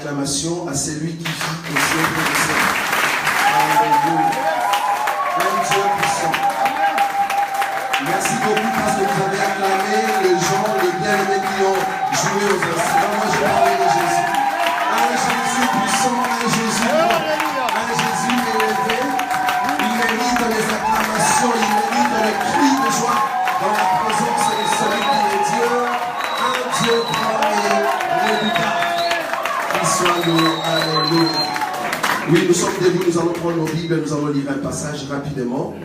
l'acclamation à celui qui vit au siècle des siècles. Alléluia. Un Dieu puissant. Merci beaucoup parce que vous avez acclamé les gens, les bien-aimés qui ont joué aux instruments. Moi, je parlais de Jésus. Un Jésus puissant, un Jésus grand, un Jésus élevé. Il mérite les acclamations, il mérite les cris de joie dans la présence de celui qui est Dieu. Un Dieu grand et redoutable. Qu'il soit loué. Alléluia. Oui, nous sommes debout, nous allons prendre nos Bibles, nous allons lire un passage rapidement.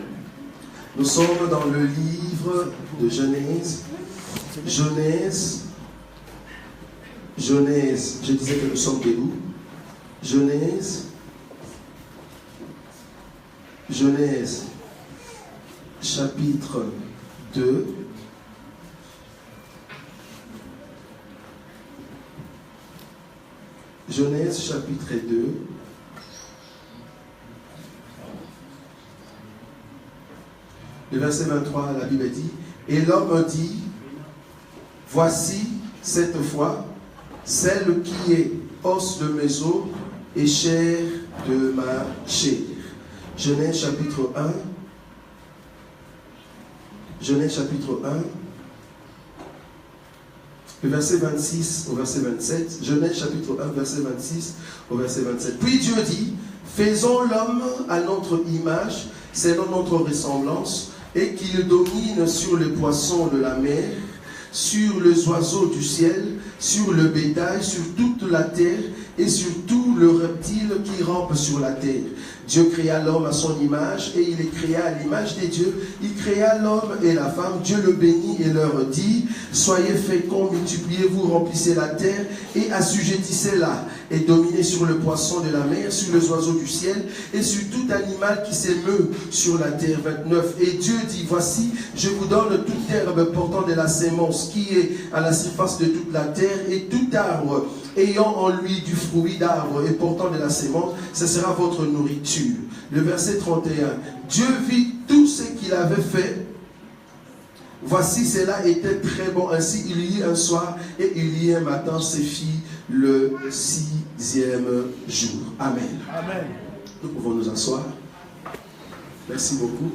Nous sommes dans le livre de Genèse. Genèse, je disais que nous sommes debout. Genèse, chapitre 2. Genèse, chapitre 2. Le verset 23, la Bible dit, et l'homme dit, voici cette fois celle qui est os de mes os et chair de ma chair. Genèse chapitre 1. Genèse chapitre 1. Le verset 26 au verset 27. Genèse chapitre 1, verset 26 au verset 27. Puis Dieu dit, faisons l'homme à notre image, selon notre ressemblance, et qu'il domine sur les poissons de la mer, sur les oiseaux du ciel, sur le bétail, sur toute la terre et sur tout le reptile qui rampe sur la terre. Dieu créa l'homme à son image et il les créa à l'image des dieux. Il créa l'homme et la femme. Dieu le bénit et leur dit, soyez féconds, multipliez-vous, remplissez la terre et assujettissez-la et dominez sur le poisson de la mer, sur les oiseaux du ciel et sur tout animal qui s'émeut sur la terre. 29. Et Dieu dit, voici, je vous donne toute herbe portant de la sémence qui est à la surface de toute la terre et tout arbre ayant en lui du fruit d'arbre et portant de la sémence, ce sera votre nourriture. Le verset 31. Dieu vit tout ce qu'il avait fait. Voici, cela était très bon. Ainsi, il y eut un soir et il y eut un matin, se fit le 6e jour. Amen. Amen. Nous pouvons nous asseoir. Merci beaucoup.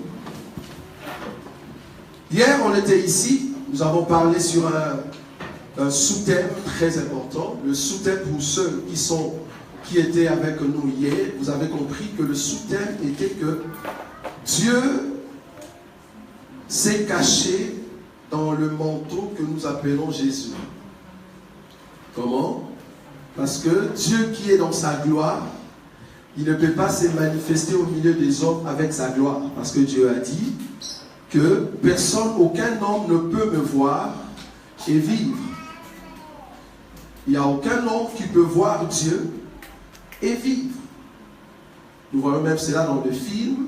Hier, on était ici. Nous avons parlé sur un sous-thème très important. Le sous-thème pour ceux qui étaient avec nous hier, vous avez compris que le sous-thème était que Dieu s'est caché dans le manteau que nous appelons Jésus. Comment? Parce que Dieu qui est dans sa gloire, il ne peut pas se manifester au milieu des hommes avec sa gloire. Parce que Dieu a dit que personne, aucun homme ne peut me voir et vivre. Il n'y a aucun homme qui peut voir Dieu et vivre. Nous voyons même cela dans le film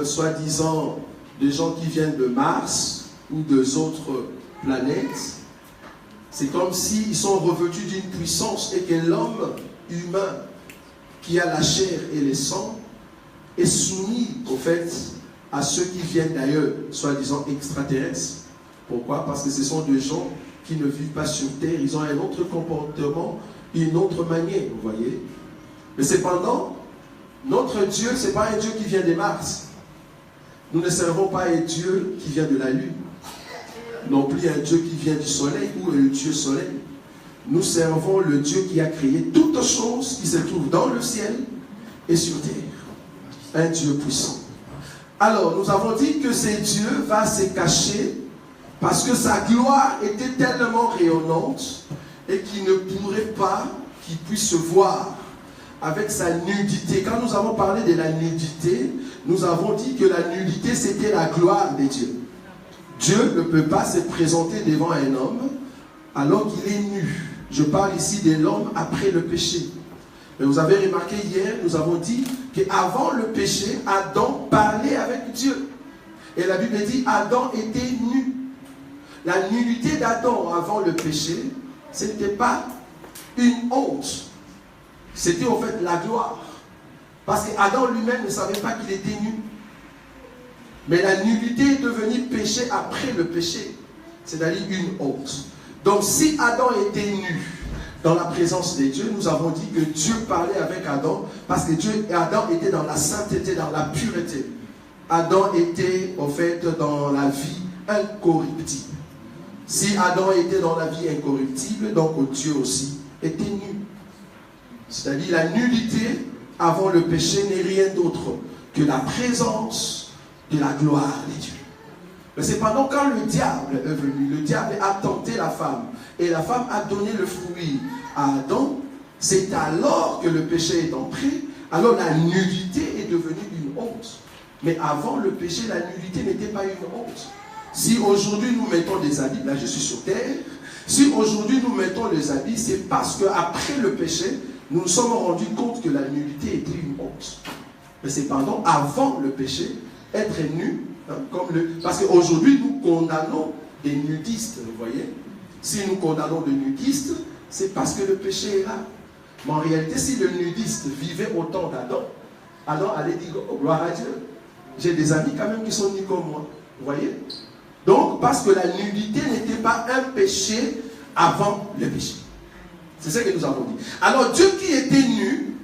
soi-disant des gens qui viennent de Mars ou d'autres planètes. C'est comme s'ils sont revêtus d'une puissance et que l'homme humain qui a la chair et le sang est soumis au fait à ceux qui viennent d'ailleurs, soi-disant extraterrestres. Pourquoi? Parce que ce sont des gens qui ne vivent pas sur terre, ils ont un autre comportement, une autre manière, vous voyez. Mais cependant, notre Dieu, ce n'est pas un Dieu qui vient de Mars. Nous ne servons pas un Dieu qui vient de la Lune, non plus un Dieu qui vient du soleil ou un Dieu soleil. Nous servons le Dieu qui a créé toutes choses qui se trouvent dans le ciel et sur terre. Un Dieu puissant. Alors, nous avons dit que ce Dieu va se cacher parce que sa gloire était tellement rayonnante et qu'il ne pourrait pas qu'il puisse se voir avec sa nudité. Quand nous avons parlé de la nudité, nous avons dit que la nudité c'était la gloire de Dieu. Dieu ne peut pas se présenter devant un homme alors qu'il est nu. Je parle ici de l'homme après le péché. Mais vous avez remarqué hier, nous avons dit qu'avant le péché, Adam parlait avec Dieu. Et la Bible dit Adam était nu. La nudité d'Adam avant le péché, ce n'était pas une honte. C'était en fait la gloire. Parce qu'Adam lui-même ne savait pas qu'il était nu. Mais la nudité est devenue péché après le péché. C'est-à-dire une honte. Donc si Adam était nu, dans la présence de Dieu. Nous avons dit que Dieu parlait avec Adam parce que Adam était dans la sainteté, dans la pureté. Adam était en fait dans la vie incorruptible. Si Adam était dans la vie incorruptible, donc Dieu aussi était nu. C'est-à-dire la nudité avant le péché n'est rien d'autre que la présence de la gloire de Dieu. Mais cependant, quand le diable est venu, le diable a tenté la femme, et la femme a donné le fruit à Adam, c'est alors que le péché est entré, alors la nudité est devenue une honte. Mais avant le péché, la nudité n'était pas une honte. Si aujourd'hui nous mettons des habits, là je suis sur terre, si aujourd'hui nous mettons les habits, c'est parce qu'après le péché, nous nous sommes rendus compte que la nudité était une honte. Mais cependant, avant le péché, être nu, parce qu'aujourd'hui nous condamnons des nudistes, vous voyez. Si nous condamnons des nudistes, c'est parce que le péché est là. Mais en réalité, si le nudiste vivait au temps d'Adam, alors allez dire, oh, gloire à Dieu, j'ai des amis quand même qui sont nus comme moi, vous voyez. Donc, parce que la nudité n'était pas un péché avant le péché. C'est ce que nous avons dit. Alors, Dieu qui était nu,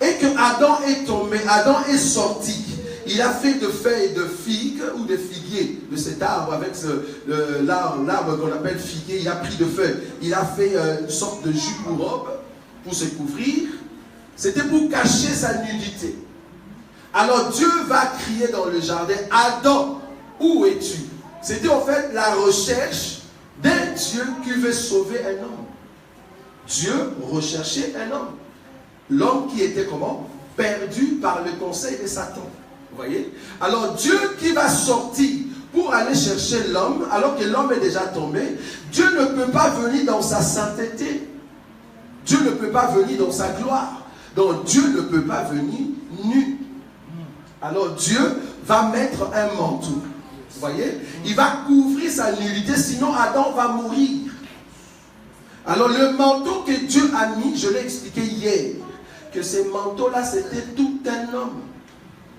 et que Adam est tombé, Adam est sorti, il a fait de feuilles de figues ou de figuiers de cet arbre, avec l'arbre qu'on appelle figuier, il a pris de feuilles, il a fait une sorte de jupe ou robe pour se couvrir. C'était pour cacher sa nudité. Alors Dieu va crier dans le jardin, Adam, où es-tu? C'était en fait la recherche d'un Dieu qui veut sauver un homme. Dieu recherchait un homme. L'homme qui était comment? Perdu par le conseil de Satan. Vous voyez? Alors Dieu qui va sortir pour aller chercher l'homme, alors que l'homme est déjà tombé, Dieu ne peut pas venir dans sa sainteté. Dieu ne peut pas venir dans sa gloire. Donc Dieu ne peut pas venir nu. Alors Dieu va mettre un manteau. Vous voyez? Il va couvrir sa nudité, sinon Adam va mourir. Alors le manteau que Dieu a mis, je l'ai expliqué hier, que ce manteau-là, c'était tout un homme.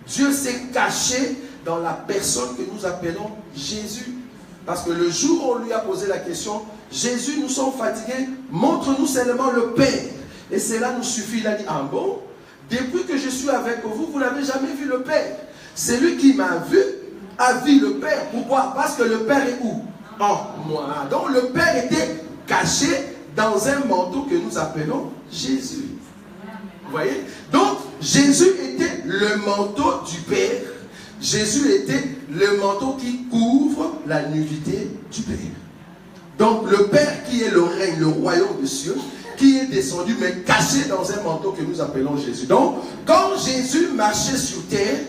Dieu s'est caché dans la personne que nous appelons Jésus. Parce que le jour où on lui a posé la question, Jésus, nous sommes fatigués, montre-nous seulement le Père. Et cela nous suffit. Il a dit, ah bon? Depuis que je suis avec vous, vous n'avez jamais vu le Père. Celui qui m'a vu a vu le Père. Pourquoi? Parce que le Père est où? En moi. Donc le Père était caché dans un manteau que nous appelons Jésus. Vous voyez? Donc Jésus était le manteau du Père. Jésus était le manteau qui couvre la nudité du Père. Donc le Père qui est le règne, le royaume des cieux, qui est descendu mais caché dans un manteau que nous appelons Jésus. Donc quand Jésus marchait sur terre,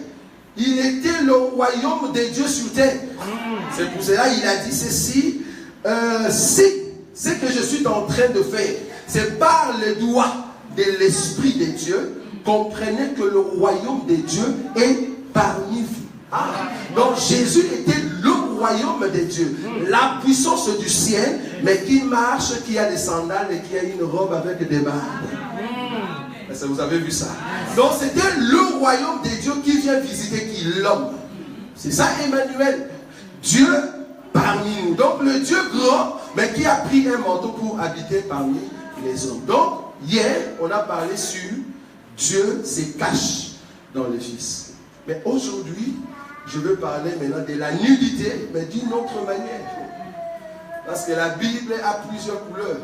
il était le royaume de Dieu sur terre. C'est pour cela qu'il a dit ceci, si ce que je suis en train de faire, c'est par le doigt de l'Esprit de Dieu, comprenez que le royaume de Dieu est parmi vous. Ah. Donc Jésus était le royaume de Dieu, la puissance du ciel, mais qui marche, qui a des sandales et qui a une robe avec des barbes. Vous avez vu ça? Donc c'était le royaume de Dieu qui vient visiter qui? L'homme. C'est ça Emmanuel. Dieu parmi nous. Donc le Dieu grand, mais qui a pris un manteau pour habiter parmi les hommes. Donc hier, on a parlé sur Dieu se cache dans le Fils. Mais aujourd'hui, je veux parler maintenant de la nudité, mais d'une autre manière. Parce que la Bible a plusieurs couleurs.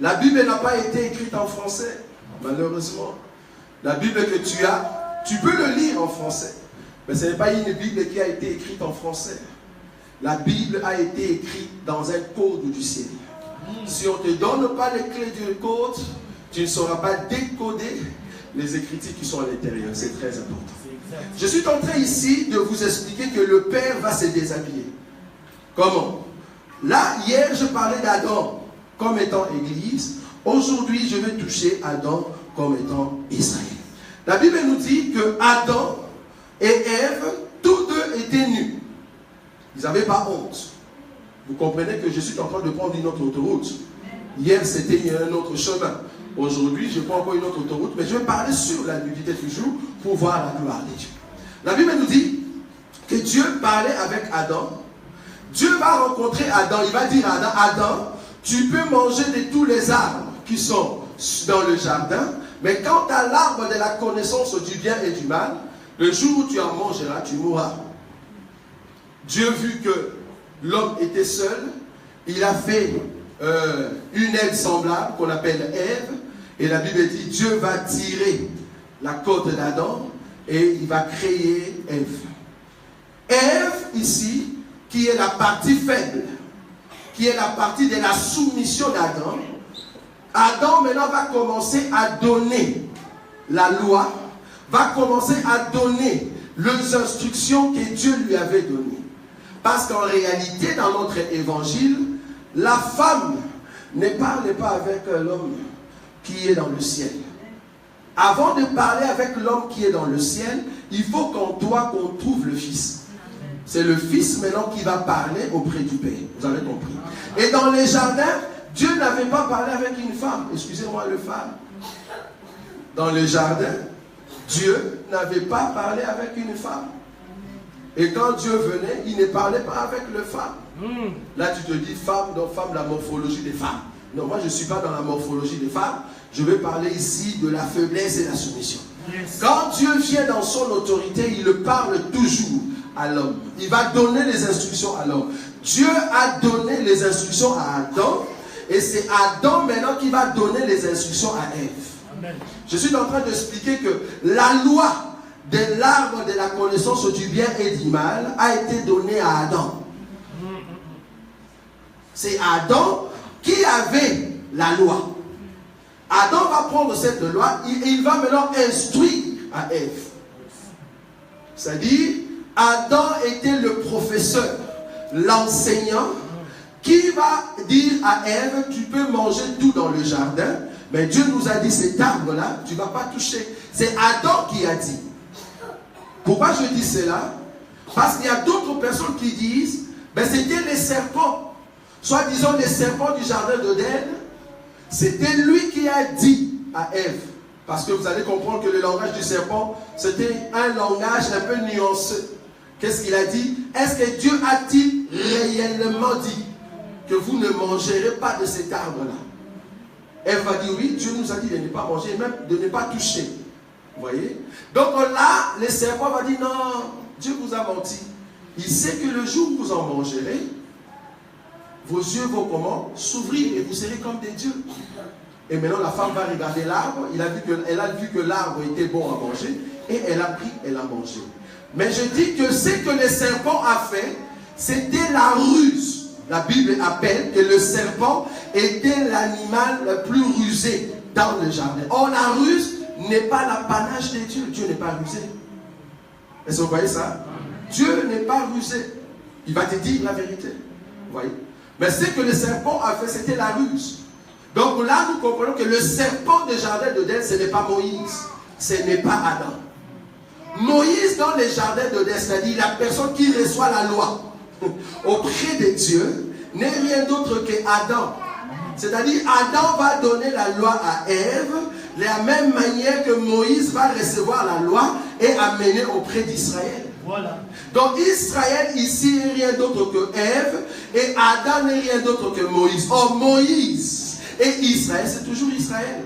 La Bible n'a pas été écrite en français, malheureusement. La Bible que tu as, tu peux le lire en français. Mais ce n'est pas une Bible qui a été écrite en français. La Bible a été écrite dans un code du ciel. Si on ne te donne pas les clés du code, tu ne sauras pas décoder les écritures qui sont à l'intérieur. C'est très important. Je suis en train ici de vous expliquer que le Père va se déshabiller. Comment? Là, hier, je parlais d'Adam comme étant Église. Aujourd'hui, je vais toucher Adam comme étant Israël. La Bible nous dit que Adam et Ève, tous deux étaient nus. Ils n'avaient pas honte. Vous comprenez que je suis en train de prendre une autre autoroute. Hier, c'était un autre chemin. Aujourd'hui, je prends encore une autre autoroute, mais je vais parler sur la nudité toujours pour voir la gloire de Dieu. La Bible nous dit que Dieu parlait avec Adam. Dieu va rencontrer Adam. Il va dire à Adam, Adam, tu peux manger de tous les arbres qui sont dans le jardin, mais quant à l'arbre de la connaissance du bien et du mal, le jour où tu en mangeras, tu mourras. Dieu, vu que l'homme était seul, il a fait une aile semblable qu'on appelle Ève, et la Bible dit Dieu va tirer la côte d'Adam et il va créer Ève. Ève ici, qui est la partie faible, qui est la partie de la soumission d'Adam. Adam maintenant va commencer à donner la loi, va commencer à donner les instructions que Dieu lui avait données. Parce qu'en réalité, dans notre évangile, la femme ne parle pas avec l'homme qui est dans le ciel. Avant de parler avec l'homme qui est dans le ciel, il faut qu'en toi qu'on trouve le Fils. C'est le Fils maintenant qui va parler auprès du Père. Vous avez compris. Et dans les jardins, Dieu n'avait pas parlé avec une femme. Excusez-moi le femme. Dans les jardins, Dieu n'avait pas parlé avec une femme. Et quand Dieu venait, il ne parlait pas avec le femme. Là, tu te dis femme, donc femme, la morphologie des femmes. Non, moi je ne suis pas dans la morphologie des femmes. Je vais parler ici de la faiblesse et la soumission. Yes. Quand Dieu vient dans son autorité, il parle toujours à l'homme. Il va donner les instructions à l'homme. Dieu a donné les instructions à Adam. Et c'est Adam maintenant qui va donner les instructions à Ève. Amen. Je suis en train d'expliquer que la loi de l'arbre de la connaissance du bien et du mal a été donnée à Adam. C'est Adam qui avait la loi. Adam va prendre cette loi et il va maintenant instruire à Ève. C'est-à-dire, Adam était le professeur, l'enseignant, qui va dire à Ève, tu peux manger tout dans le jardin, mais Dieu nous a dit, cet arbre-là, tu ne vas pas toucher. C'est Adam qui a dit. Pourquoi je dis cela? Parce qu'il y a d'autres personnes qui disent, ben c'était les serpents. Soit disons les serpents du jardin d'Éden, c'était lui qui a dit à Ève. Parce que vous allez comprendre que le langage du serpent, c'était un langage un peu nuancé. Qu'est-ce qu'il a dit? Est-ce que Dieu a-t-il réellement dit que vous ne mangerez pas de cet arbre-là? Ève va dire oui, Dieu nous a dit de ne pas manger, même de ne pas toucher. Vous voyez? Donc là, le serpent va dire non, Dieu vous a menti. Il sait que le jour où vous en mangerez, vos yeux vont comment? S'ouvrir et vous serez comme des dieux. Et maintenant la femme va regarder l'arbre, elle a vu que l'arbre était bon à manger, et elle a pris, elle a mangé. Mais je dis que ce que le serpent a fait, c'était la ruse. La Bible appelle que le serpent était l'animal le plus rusé dans le jardin. Or la ruse n'est pas l'apanage de Dieu. Dieu n'est pas rusé. Est-ce que vous voyez ça? Dieu n'est pas rusé. Il va te dire la vérité. Vous voyez? Mais ce que le serpent a fait, c'était la ruse. Donc là, nous comprenons que le serpent des jardins d'Éden, ce n'est pas Moïse. Ce n'est pas Adam. Moïse, dans les jardins d'Éden, c'est-à-dire la personne qui reçoit la loi auprès de Dieu, n'est rien d'autre que Adam. C'est-à-dire, Adam va donner la loi à Ève, de la même manière que Moïse va recevoir la loi et amener auprès d'Israël. Voilà. Donc Israël ici n'est rien d'autre que Ève et Adam n'est rien d'autre que Moïse. Or Moïse et Israël, c'est toujours Israël.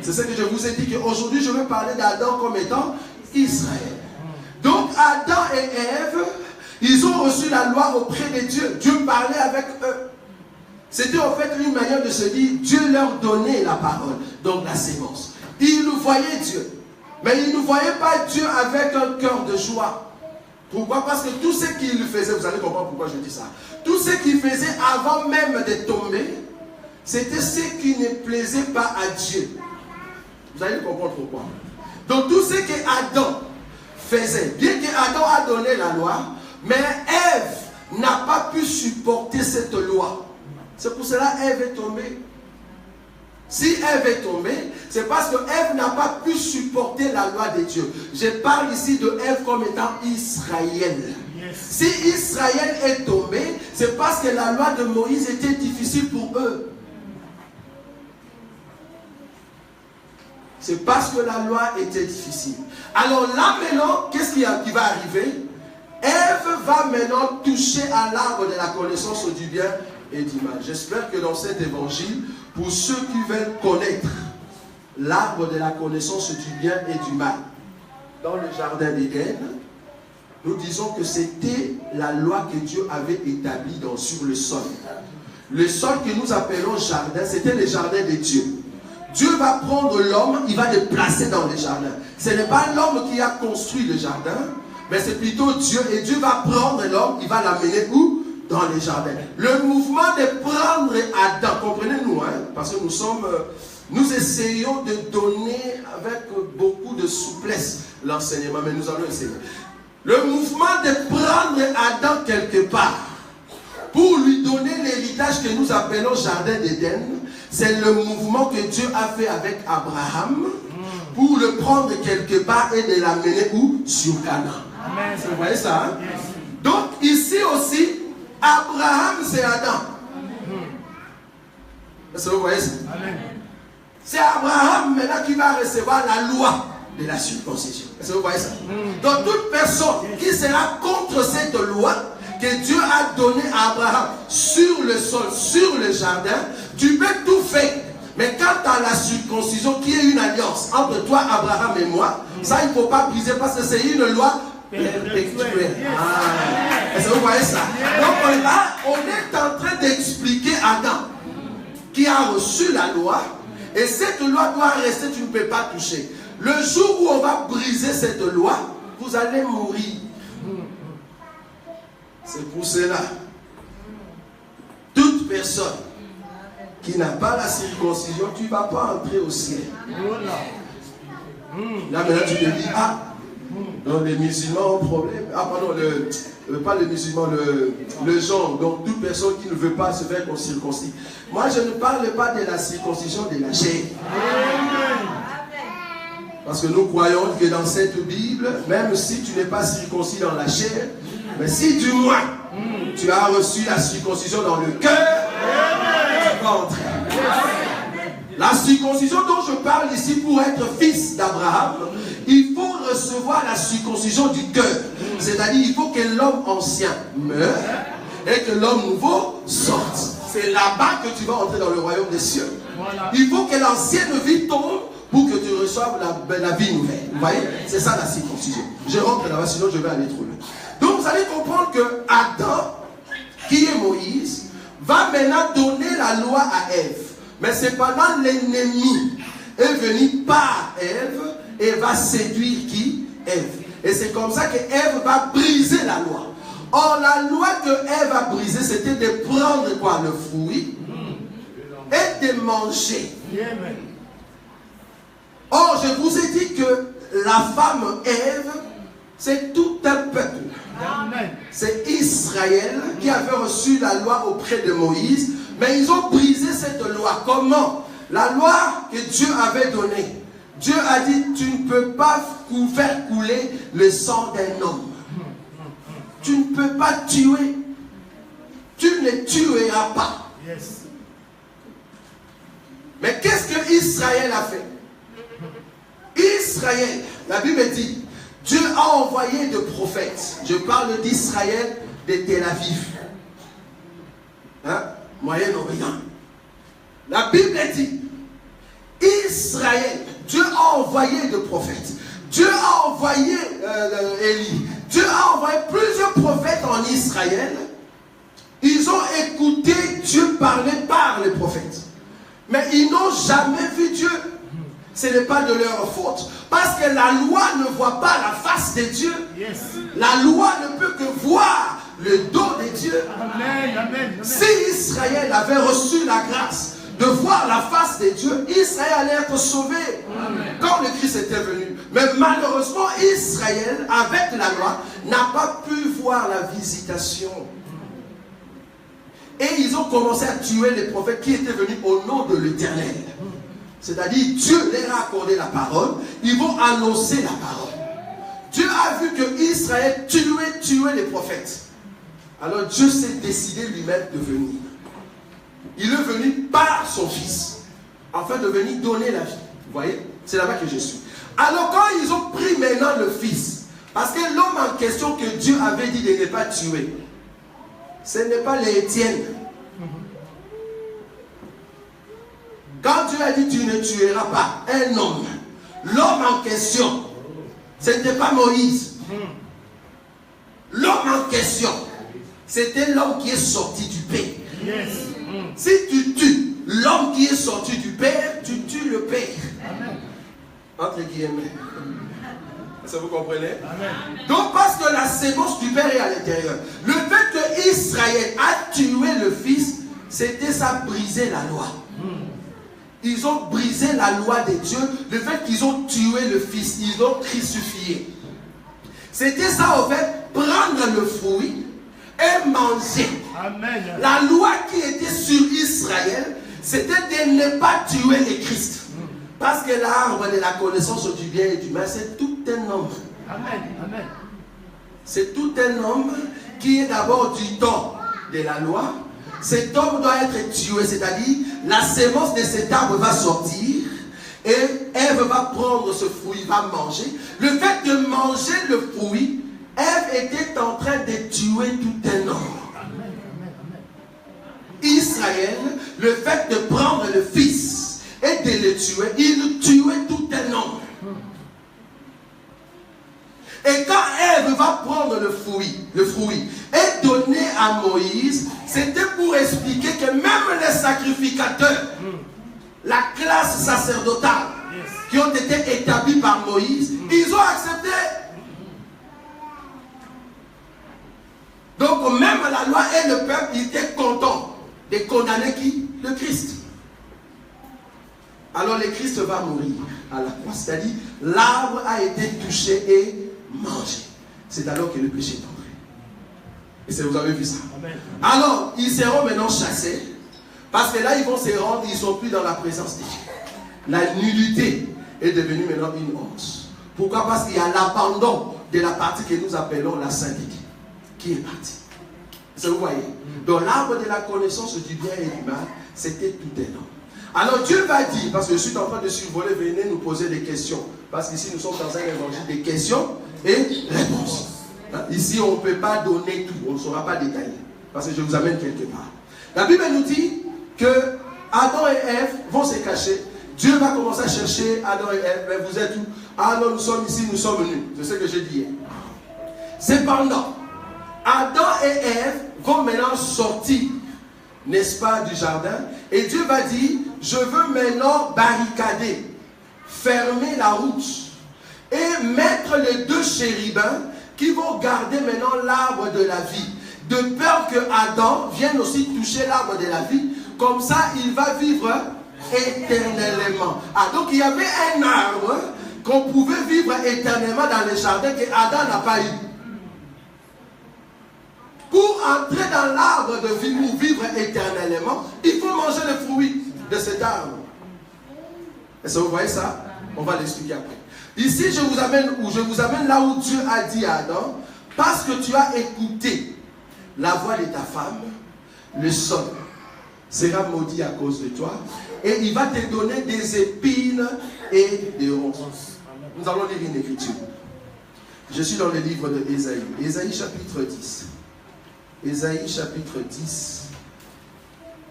C'est ce que je vous ai dit qu'aujourd'hui je veux parler d'Adam comme étant Israël. Donc Adam et Ève, ils ont reçu la loi auprès de Dieu. Dieu parlait avec eux. C'était en fait une manière de se dire, Dieu leur donnait la parole, donc la sémence. Ils nous voyaient Dieu, mais ils ne voyaient pas Dieu avec un cœur de joie. Pourquoi? Parce que tout ce qu'il faisait, vous allez comprendre pourquoi je dis ça, tout ce qu'il faisait avant même de tomber, c'était ce qui ne plaisait pas à Dieu. Vous allez comprendre pourquoi. Donc tout ce que Adam faisait, bien que Adam a donné la loi, mais Ève n'a pas pu supporter cette loi. C'est pour cela qu'Ève est tombée. Si Ève est tombée, c'est parce que Ève n'a pas pu supporter la loi de Dieu. Je parle ici de Ève comme étant Israël. Yes. Si Israël est tombé, c'est parce que la loi de Moïse était difficile pour eux. C'est parce que la loi était difficile. Alors là maintenant, qu'est-ce qui va arriver? Ève va maintenant toucher à l'arbre de la connaissance du bien et du mal. J'espère que dans cet évangile, pour ceux qui veulent connaître l'arbre de la connaissance du bien et du mal, dans le jardin d'Éden, nous disons que c'était la loi que Dieu avait établie sur le sol. Le sol que nous appelons jardin, c'était le jardin de Dieu. Dieu va prendre l'homme, il va le placer dans le jardin. Ce n'est pas l'homme qui a construit le jardin, mais c'est plutôt Dieu. Et Dieu va prendre l'homme, il va l'amener où? Dans le jardin. Le mouvement de prendre Adam, comprenez-nous, hein, parce que nous essayons de donner avec beaucoup de souplesse l'enseignement, mais nous allons essayer. Le mouvement de prendre Adam quelque part pour lui donner l'héritage que nous appelons jardin d'Éden, c'est le mouvement que Dieu a fait avec Abraham pour le prendre quelque part et de l'amener où? Sur Canaan. Vous voyez ça, hein? Donc ici aussi, Abraham c'est Adam. Est-ce que vous voyez ça? C'est Abraham maintenant qui va recevoir la loi de la circoncision. Est-ce que vous voyez ça? Donc toute personne qui sera contre cette loi que Dieu a donnée à Abraham sur le sol, sur le jardin, tu peux tout faire. Mais quant à la circoncision qui est une alliance entre toi, Abraham et moi, ça il ne faut pas briser parce que c'est une loi perpétuelle. Est-ce que vous voyez ça? Donc là, on est en train d'expliquer Adam qui a reçu la loi. Et cette loi doit rester, tu ne peux pas toucher. Le jour où on va briser cette loi, vous allez mourir. C'est pour cela, toute personne qui n'a pas la circoncision, tu ne vas pas entrer au ciel. Là maintenant tu te dis, donc les musulmans ont problème. Pardon, pas les musulmans, le genre. Donc toute personne qui ne veut pas se faire circoncis. Moi je ne parle pas de la circoncision de la chair. Parce que nous croyons que dans cette Bible, même si tu n'es pas circoncis dans la chair, mais si du moins tu as reçu la circoncision dans le cœur, tu vas entrer. La circoncision dont je parle ici, pour être fils d'Abraham, il faut recevoir la circoncision du cœur. C'est-à-dire il faut que l'homme ancien meure et que l'homme nouveau sorte. C'est là-bas que tu vas entrer dans le royaume des cieux. Il faut que l'ancienne vie tombe pour que tu reçoives la vie nouvelle. Vous voyez? C'est ça la circoncision. Je rentre là-bas, sinon je vais aller trop loin. Donc vous allez comprendre que Adam, qui est Moïse, va maintenant donner la loi à Ève. Mais cependant, l'ennemi est venu par Ève et va séduire qui? Ève. Et c'est comme ça que Ève va briser la loi. Or, la loi que Ève a brisée, c'était de prendre quoi? Le fruit et de manger. Or, je vous ai dit que la femme Ève, c'est tout un peuple. C'est Israël qui avait reçu la loi auprès de Moïse, mais ils ont brisé cette loi. Comment? La loi que Dieu avait donnée. Dieu a dit, tu ne peux pas faire couler le sang d'un homme. Tu ne peux pas tuer. Tu ne tueras pas. Mais qu'est-ce que Israël a fait? Israël, la Bible dit, Dieu a envoyé des prophètes. Je parle d'Israël, de Tel Aviv. Hein? Moyen-Orient. La Bible dit, Israël, Dieu a envoyé des prophètes. Dieu a envoyé Élie. Dieu a envoyé plusieurs prophètes en Israël. Ils ont écouté Dieu parler par les prophètes. Mais ils n'ont jamais vu Dieu. Ce n'est pas de leur faute. Parce que la loi ne voit pas la face de Dieu. La loi ne peut que voir le dos de Dieu. Si Israël avait reçu la grâce de voir la face de Dieu, Israël allait être sauvé. Quand le Christ était venu. Mais malheureusement, Israël, avec la loi, n'a pas pu voir la visitation. Et ils ont commencé à tuer les prophètes qui étaient venus au nom de l'Éternel. C'est-à-dire, Dieu leur a accordé la parole, ils vont annoncer la parole. Dieu a vu que Israël tuait les prophètes. Alors Dieu s'est décidé lui-même de venir. Il est venu par son fils, afin de venir donner la vie. Vous voyez? C'est là-bas que je suis. Alors quand ils ont pris maintenant le fils, parce que l'homme en question que Dieu avait dit de ne pas tuer, ce n'est pas les Étienne. a dit tu ne tueras pas un homme. L'homme en question, ce n'était pas Moïse. L'homme en question, c'était l'homme qui est sorti du Père. Yes. Si tu tues l'homme qui est sorti du Père, tu tues le Père. Amen. Entre guillemets. Ça vous comprenez? Amen. Donc parce que la sémence du Père est à l'intérieur. Le fait que Israël a tué le Fils, c'était ça briser la loi. Ils ont brisé la loi de Dieu. Le fait qu'ils ont tué le Fils, ils l'ont crucifié. C'était ça, en fait, prendre le fruit et manger. Amen. La loi qui était sur Israël, c'était de ne pas tuer le Christ. Parce que l'arbre de la connaissance du bien et du mal, c'est tout un homme. Amen. Amen. C'est tout un homme qui est d'abord du temps de la loi. Cet homme doit être tué, c'est-à-dire la sémence de cet arbre va sortir et Ève va prendre ce fruit, va manger. Le fait de manger le fruit, Ève était en train de tuer tout un homme. Israël, le fait de prendre le Fils et de le tuer, il tuait tout un homme. Et quand Ève va prendre le fruit et donner à Moïse, c'était pour expliquer que même les sacrificateurs, la classe sacerdotale, qui ont été établis par Moïse, ils ont accepté. Donc même la loi et le peuple étaient contents de condamner qui? Le Christ. Alors le Christ va mourir à la croix, c'est-à-dire l'arbre a été touché et mangé. C'est alors que le péché est entré. Et vous avez vu ça. Amen. Alors ils seront maintenant chassés, parce que là ils vont se rendre, ils ne sont plus dans la présence de Dieu. La nullité est devenue maintenant une honte. Pourquoi? Parce qu'il y a l'abandon de la partie que nous appelons la sainteté qui est partie. Vous voyez? Donc l'arbre de la connaissance du bien et du mal, c'était tout un homme. Alors Dieu va dire, parce que je suis en train de survoler, venez nous poser des questions. Parce qu'ici nous sommes dans un évangile des questions et réponses. Ici on ne peut pas donner tout, on ne saura pas détailler. Parce que je vous amène quelque part. La Bible nous dit que Adam et Ève vont se cacher. Dieu va commencer à chercher Adam et Ève. Mais vous êtes où? Ah non, nous sommes ici, nous sommes venus. C'est ce que j'ai dit hier. Cependant, Adam et Ève vont maintenant sortir, n'est-ce pas, du jardin. Et Dieu va dire, je veux maintenant barricader, fermer la route et mettre les deux chérubins qui vont garder maintenant l'arbre de la vie. De peur que Adam vienne aussi toucher l'arbre de la vie. Comme ça, il va vivre éternellement. Ah, donc il y avait un arbre qu'on pouvait vivre éternellement dans le jardin que Adam n'a pas eu. Pour entrer dans l'arbre de vie ou vivre éternellement, il faut manger le fruit de cet arbre. Est-ce que vous voyez ça? On va l'expliquer après. Ici, je vous amène là où Dieu a dit à Adam, parce que tu as écouté la voix de ta femme, le sol sera maudit à cause de toi, et il va te donner des épines et des ronces. Nous allons lire une écriture. Je suis dans le livre de Ésaïe. Ésaïe chapitre 10. Ésaïe chapitre 10.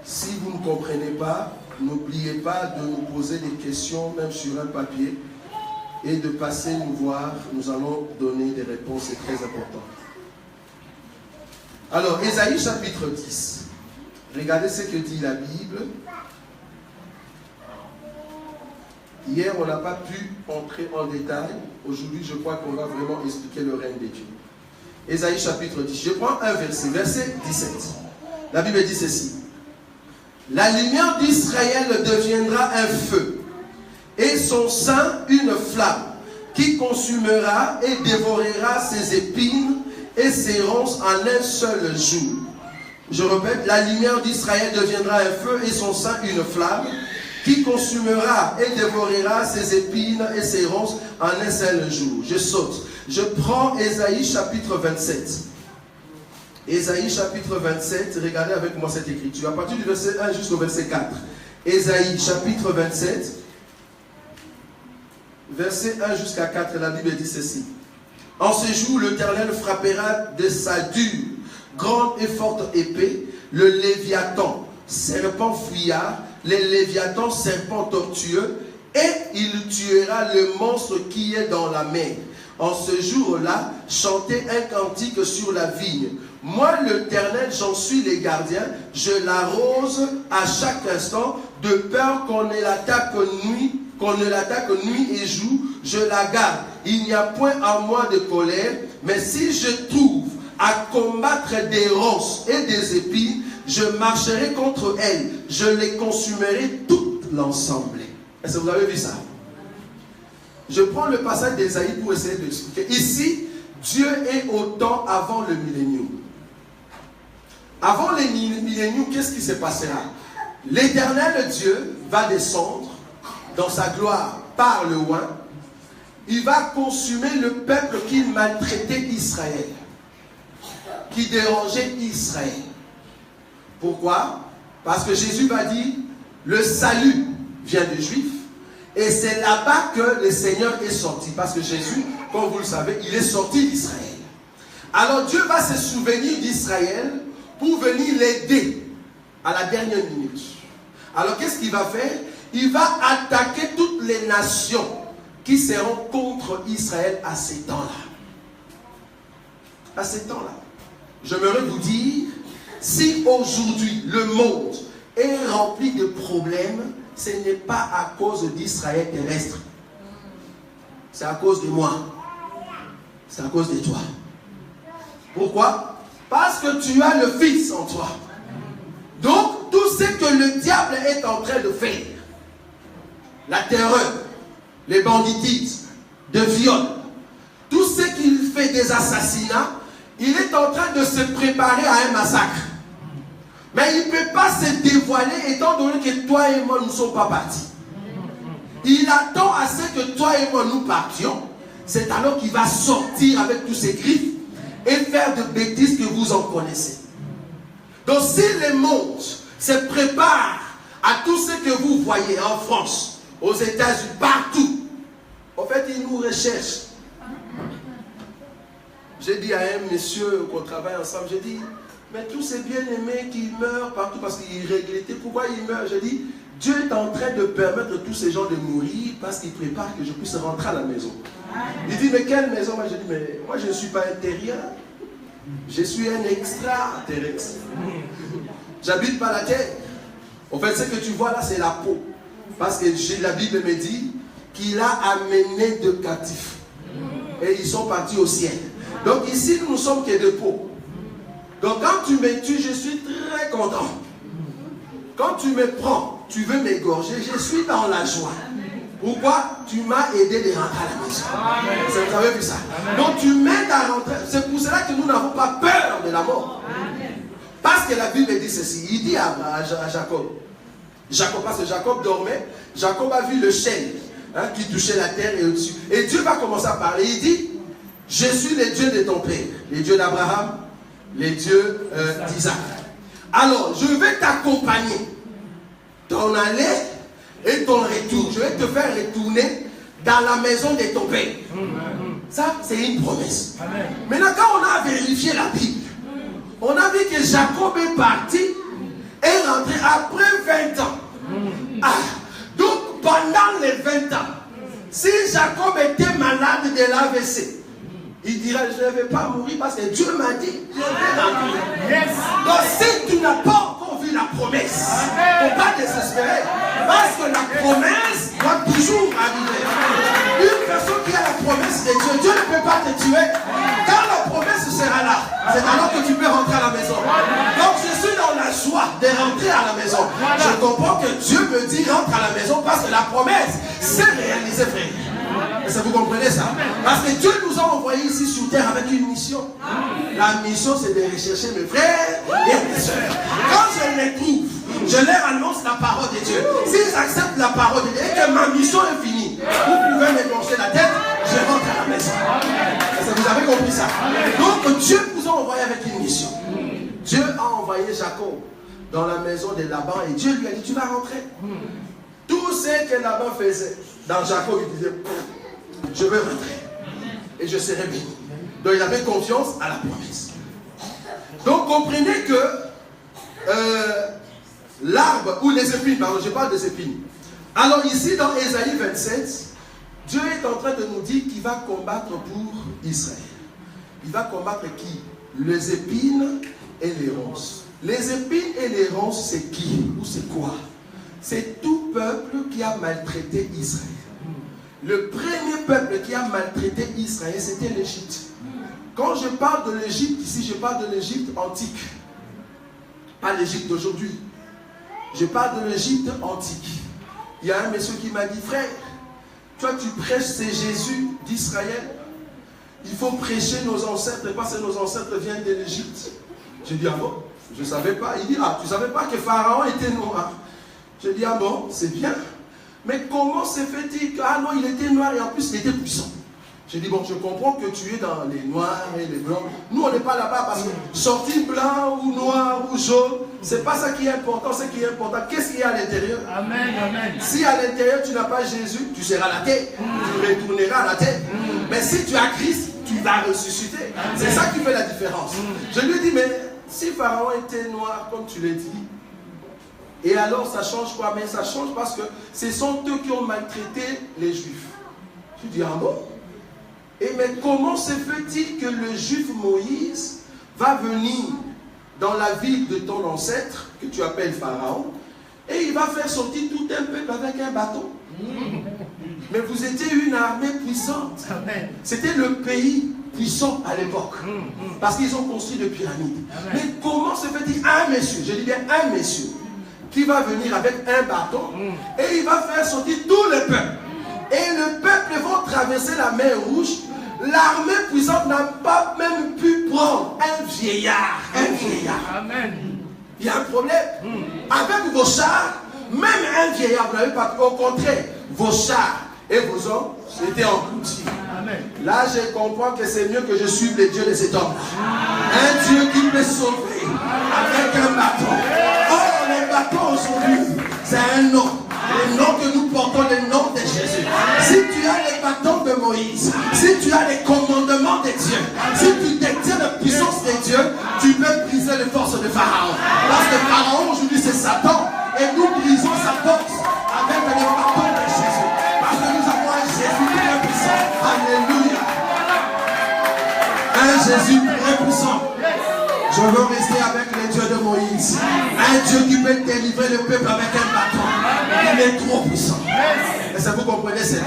Si vous ne comprenez pas, n'oubliez pas de nous poser des questions, même sur un papier, et de passer nous voir. Nous allons donner des réponses, c'est très important. Alors, Ésaïe chapitre 10. Regardez ce que dit la Bible. Hier, on n'a pas pu entrer en détail. Aujourd'hui, je crois qu'on va vraiment expliquer le règne de Dieu. Ésaïe chapitre 10. Je prends un verset, verset 17. La Bible dit ceci. La lumière d'Israël deviendra un feu, et son sein une flamme, qui consumera et dévorera ses épines et ses ronces en un seul jour. Je répète, la lumière d'Israël deviendra un feu, et son sein une flamme, qui consumera et dévorera ses épines et ses ronces en un seul jour. Je saute. Je prends Ésaïe chapitre 27. Ésaïe chapitre 27, regardez avec moi cette écriture, à partir du verset 1 jusqu'au verset 4. Ésaïe chapitre 27, verset 1 jusqu'à 4, la Bible dit ceci. En ce jour, l'Éternel frappera de sa dure, grande et forte épée, le Léviathan, serpent fuyard, les léviathans serpents tortueux, et il tuera le monstre qui est dans la mer. En ce jour-là, chantez un cantique sur la vigne. Moi, l'Éternel, j'en suis les gardiens. Je l'arrose à chaque instant, de peur qu'on ne l'attaque nuit et jour. Je la garde. Il n'y a point en moi de colère. Mais si je trouve à combattre des ronces et des épines, je marcherai contre elles. Je les consumerai toutes l'ensemble. Est-ce que vous avez vu ça? Je prends le passage d'Ésaïe pour essayer d'expliquer. Ici, Dieu est au temps avant le millénium. Avant le millénium, qu'est-ce qui se passera? L'Éternel Dieu va descendre dans sa gloire par le oint. Il va consumer le peuple qui maltraitait Israël, qui dérangeait Israël. Pourquoi? Parce que Jésus va dire, le salut vient des Juifs, et c'est là-bas que le Seigneur est sorti. Parce que Jésus, comme vous le savez, il est sorti d'Israël. Alors Dieu va se souvenir d'Israël pour venir l'aider à la dernière minute. Alors qu'est-ce qu'il va faire? Il va attaquer toutes les nations qui seront contre Israël à ces temps-là. À ces temps-là. J'aimerais vous dire, si aujourd'hui le monde est rempli de problèmes, ce n'est pas à cause d'Israël terrestre. C'est à cause de moi. C'est à cause de toi. Pourquoi? Parce que tu as le Fils en toi. Donc, tout ce que le diable est en train de faire, la terreur, les banditismes, de viol, tout ce qu'il fait des assassinats, il est en train de se préparer à un massacre. Mais il ne peut pas se dévoiler étant donné que toi et moi, nous ne sommes pas partis. Il attend à ce que toi et moi, nous partions. C'est alors qu'il va sortir avec tous ses griffes et faire de bêtises que vous en connaissez. Donc si le monde se prépare à tout ce que vous voyez en France, aux États-Unis, partout, en fait, il nous recherche. J'ai dit à un monsieur qu'on travaille ensemble, j'ai dit, mais tous ces bien-aimés qui meurent partout parce qu'ils regrettaient, pourquoi ils meurent? J'ai dit, Dieu est en train de permettre à tous ces gens de mourir parce qu'il prépare que je puisse rentrer à la maison. Il dit, mais quelle maison? Moi, j'ai dit, mais moi, je ne suis pas intérieur. Je suis un extraterrestre. J'habite pas la terre. En fait, ce que tu vois là, c'est la peau. Parce que la Bible me dit qu'il a amené de captifs. Et ils sont partis au ciel. Donc ici, nous ne sommes que de peau. Donc quand tu me tues, je suis très content. Quand tu me prends, tu veux m'égorger, je suis dans la joie. Pourquoi? Tu m'as aidé de rentrer à la maison. Vous avez vu ça? Donc tu m'aides à rentrer. C'est pour cela que nous n'avons pas peur de la mort. Parce que la Bible dit ceci. Il dit à Jacob. Jacob, parce que Jacob dormait. Jacob a vu le chêne qui touchait la terre et au-dessus. Et Dieu va commencer à parler. Il dit, je suis le Dieu de ton père. Le Dieu d'Abraham, le Dieu d'Isaac. Alors, je vais t'accompagner. Ton aller et ton retour. Je vais te faire retourner dans la maison de ton père. Ça, c'est une promesse. Maintenant, quand on a vérifié la Bible, on a vu que Jacob est parti et rentré après 20 ans. Donc, pendant les 20 ans, si Jacob était malade de l'AVC, il dirait, je ne vais pas mourir parce que Dieu m'a dit, je vais mourir. Donc, si tu n'as pas encore vu la promesse, il ne faut pas désespérer. Parce que la promesse doit toujours arriver. Une personne qui a la promesse de Dieu, Dieu ne peut pas te tuer. Quand la promesse sera là, c'est alors que tu peux rentrer à la maison. Donc, je suis dans la joie de rentrer à la maison. Je comprends que Dieu me dit rentre à la maison parce que la promesse s'est réalisée, frère. Est-ce que vous comprenez ça? Parce que Dieu nous a envoyés ici sur terre avec une mission. La mission, c'est de rechercher mes frères et mes soeurs. Quand je les trouve, je leur annonce la parole de Dieu. S'ils acceptent la parole de Dieu et que ma mission est finie, vous pouvez me pencher la tête, je rentre à la maison. Est-ce que vous avez compris ça? Donc Dieu nous a envoyés avec une mission. Dieu a envoyé Jacob dans la maison de Laban et Dieu lui a dit, tu vas rentrer. Tout ce que Laban faisait, dans Jacob, il disait, je vais rentrer et je serai béni. Donc il avait confiance à la promesse. Donc comprenez que l'arbre ou les épines, pardon, je parle des épines. Alors ici dans Ésaïe 27, Dieu est en train de nous dire qu'il va combattre pour Israël. Il va combattre qui? Les épines et les ronces. Les épines et les ronces, c'est qui? Ou c'est quoi? C'est tout peuple qui a maltraité Israël. Le premier peuple qui a maltraité Israël, c'était l'Égypte. Quand je parle de l'Égypte, ici je parle de l'Égypte antique. Pas l'Égypte d'aujourd'hui. Je parle de l'Égypte antique. Il y a un monsieur qui m'a dit, frère, toi tu prêches, c'est Jésus d'Israël. Il faut prêcher nos ancêtres parce que nos ancêtres viennent de l'Égypte. J'ai dit, ah bon? Je ne savais pas. Il dit, ah, tu ne savais pas que Pharaon était noir? J'ai dit, ah bon, c'est bien. Mais comment se fait-il que, ah non, il était noir et en plus il était puissant? J'ai dit, bon, je comprends que tu es dans les noirs et les blancs. Nous, on n'est pas là-bas parce que sortir blanc ou noir ou jaune, c'est pas ça qui est important. Ce qui est important, qu'est-ce qu'il y a à l'intérieur? Amen, amen. Si à l'intérieur tu n'as pas Jésus, tu seras la tête. Tu retourneras à la tête. Mais si tu as Christ, tu vas ressusciter. C'est ça qui fait la différence. Je lui ai dit, mais si Pharaon était noir, comme tu l'as dit, et alors ça change quoi? Mais ça change parce que ce sont eux qui ont maltraité les Juifs. Je dis, ah bon? Et mais comment se fait-il que le Juif Moïse va venir dans la ville de ton ancêtre, que tu appelles Pharaon, et il va faire sortir tout un peuple avec un bâton? Mais vous étiez une armée puissante. C'était le pays puissant à l'époque. Parce qu'ils ont construit des pyramides. Mais comment se fait-il un monsieur, je dis bien un monsieur, qui va venir avec un bâton et il va faire sortir tout le peuple? Et le peuple va traverser la mer Rouge. L'armée puissante n'a pas même pu prendre un vieillard. Un vieillard. Amen. Il y a un problème. Avec vos chars, même un vieillard, vous n'avez pas pu. Au contraire, vos chars et vos hommes étaient engloutis. Là, je comprends que c'est mieux que je suive les dieux de cet homme. Un Dieu qui peut sauver avec un bâton. Oh, les bâtons aujourd'hui, c'est un nom. Le nom que nous portons, le nom de Jésus. Si tu as les bâtons de Moïse, si tu as les commandements de Dieu, si tu détiens la puissance de Dieu, tu peux briser les forces de Pharaon. Parce que Pharaon aujourd'hui c'est Satan et nous brisons sa force avec les bâtons de Jésus. Parce que nous avons un Jésus très puissant. Alléluia. Un Jésus très puissant. Je veux rester avec le Dieu de Moïse. Un Dieu qui peut délivrer le peuple avec un bâton. Il est trop puissant. Et ça, vous comprenez ça?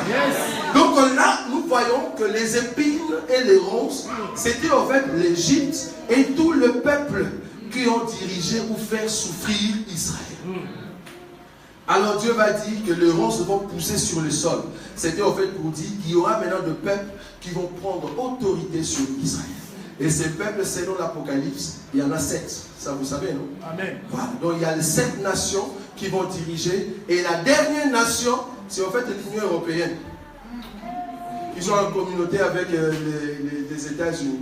Donc là, nous voyons que les épines et les ronces, c'était en fait l'Égypte et tout le peuple qui ont dirigé ou fait souffrir Israël. Alors Dieu va dire que les ronces vont pousser sur le sol. C'était en fait pour dire qu'il y aura maintenant de peuples qui vont prendre autorité sur Israël. Et ces peuples, selon l'Apocalypse, il y en a 7. Ça, vous savez, non? Amen. Voilà. Donc, il y a les 7 nations qui vont diriger. Et la dernière nation, c'est en fait l'Union européenne. Ils ont une communauté avec les États-Unis.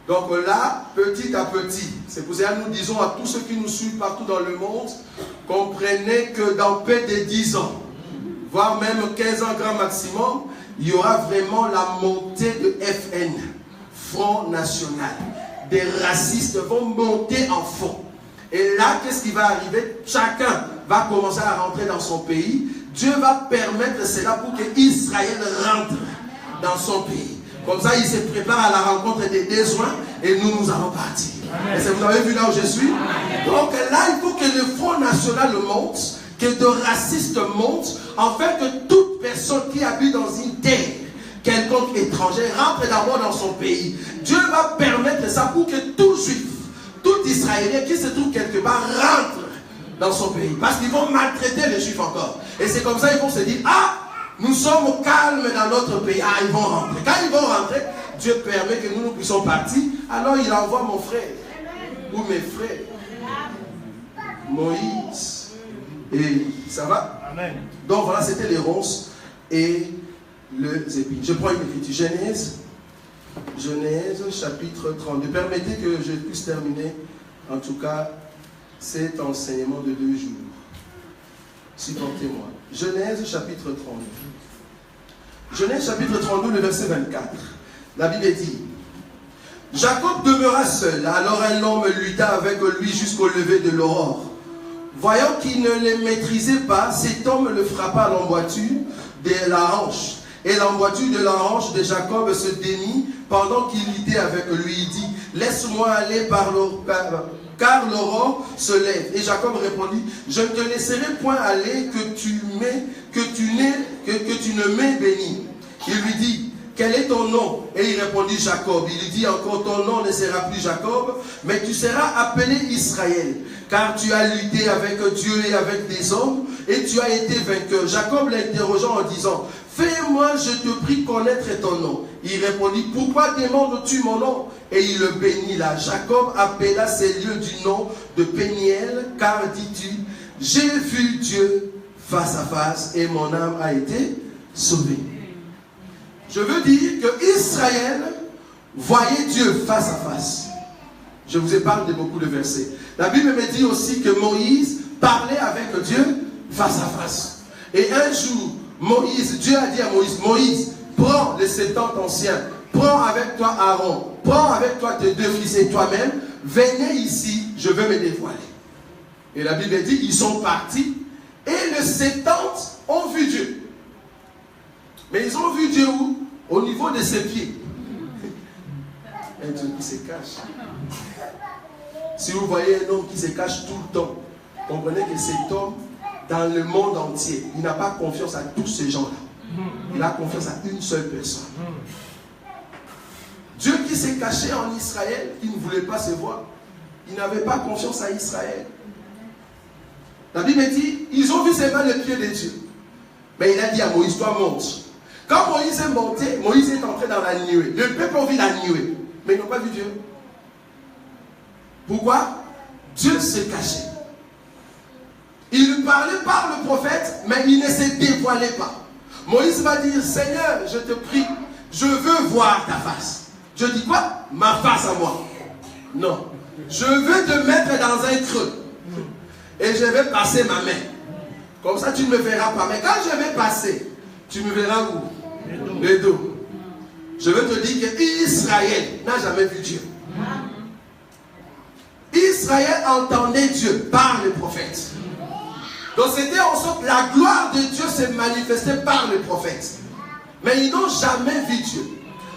Donc là, petit à petit, c'est pour ça que nous disons à tous ceux qui nous suivent partout dans le monde, comprenez que dans peu de 10 ans, voire même 15 ans grand maximum, il y aura vraiment la montée de FN. Front National. Des racistes vont monter en fond. Et là, qu'est-ce qui va arriver? Chacun va commencer à rentrer dans son pays. Dieu va permettre cela pour que Israël rentre dans son pays. Comme ça, il se prépare à la rencontre des besoins et nous allons partir. Et vous avez vu là où je suis? Donc là, il faut que le Front National monte, que de racistes montent, afin que toute personne qui habite dans une terre quelconque étranger rentre d'abord dans son pays. Dieu va permettre ça pour que tout juif, tout Israélien qui se trouve quelque part rentre dans son pays. Parce qu'ils vont maltraiter les juifs encore. Et c'est comme ça qu'ils vont se dire, ah, nous sommes calmes dans notre pays. Ah, ils vont rentrer. Quand ils vont rentrer, Dieu permet que nous puissions partir. Alors il envoie mon frère ou mes frères, Moïse. Et ça va? Amen. Donc voilà, c'était les ronces et les épines. Je prends une écriture. Genèse chapitre 32. Permettez que je puisse terminer, en tout cas, cet enseignement de 2 jours. Supportez-moi. Genèse chapitre 32. Genèse chapitre 32, le verset 24. La Bible dit, Jacob demeura seul. Alors un homme lutta avec lui jusqu'au lever de l'aurore. Voyant qu'il ne les maîtrisait pas, cet homme le frappa à l'emboîture de la hanche. Et l'emboîture de la hanche de Jacob se démit pendant qu'il était avec lui. Il dit, laisse-moi aller car l'aurore se lève. Et Jacob répondit, je ne te laisserai point aller que tu ne m'aies béni. Il lui dit, quel est ton nom? Et il répondit Jacob. Il lui dit encore, ton nom ne sera plus Jacob, mais tu seras appelé Israël, car tu as lutté avec Dieu et avec des hommes, et tu as été vainqueur. Jacob l'interrogeant en disant, fais-moi, je te prie, connaître ton nom. Il répondit, pourquoi demandes-tu mon nom? Et il le bénit là. Jacob appela ces lieux du nom de Péniel, car dis-tu, j'ai vu Dieu face à face, et mon âme a été sauvée. Je veux dire que Israël voyait Dieu face à face. Je vous épargne de beaucoup de versets. La Bible me dit aussi que Moïse parlait avec Dieu face à face. Et un jour, Dieu a dit à Moïse, Moïse, prends les 70 anciens, prends avec toi Aaron, prends avec toi tes 2 fils et toi-même, venez ici, je veux me dévoiler. Et la Bible dit, ils sont partis, et les 70 ont vu Dieu. Mais ils ont vu Dieu où? Au niveau de ses pieds. Un Dieu qui se cache. Si vous voyez un homme qui se cache tout le temps, comprenez que cet homme, dans le monde entier, il n'a pas confiance à tous ces gens-là. Il a confiance à une seule personne. Dieu qui s'est caché en Israël, qui ne voulait pas se voir, il n'avait pas confiance à Israël. La Bible dit, ils ont vu seulement les pieds de Dieu. Mais il a dit à Moïse, toi monte. Quand Moïse est monté, Moïse est entré dans la nuée. Le peuple a vu la nuée, mais ils n'ont pas vu Dieu. Pourquoi? Dieu s'est caché. Il lui parlait par le prophète, mais il ne se dévoilait pas. Moïse va dire, Seigneur, je te prie, je veux voir ta face. Je dis quoi? Ma face à moi. Non. Je veux te mettre dans un creux. Et je vais passer ma main. Comme ça, tu ne me verras pas. Mais quand je vais passer, tu me verras où? Le dos. Je veux te dire que Israël n'a jamais vu Dieu. Israël entendait Dieu par les prophètes. Donc c'était en sorte que la gloire de Dieu s'est manifestée par les prophètes. Mais ils n'ont jamais vu Dieu.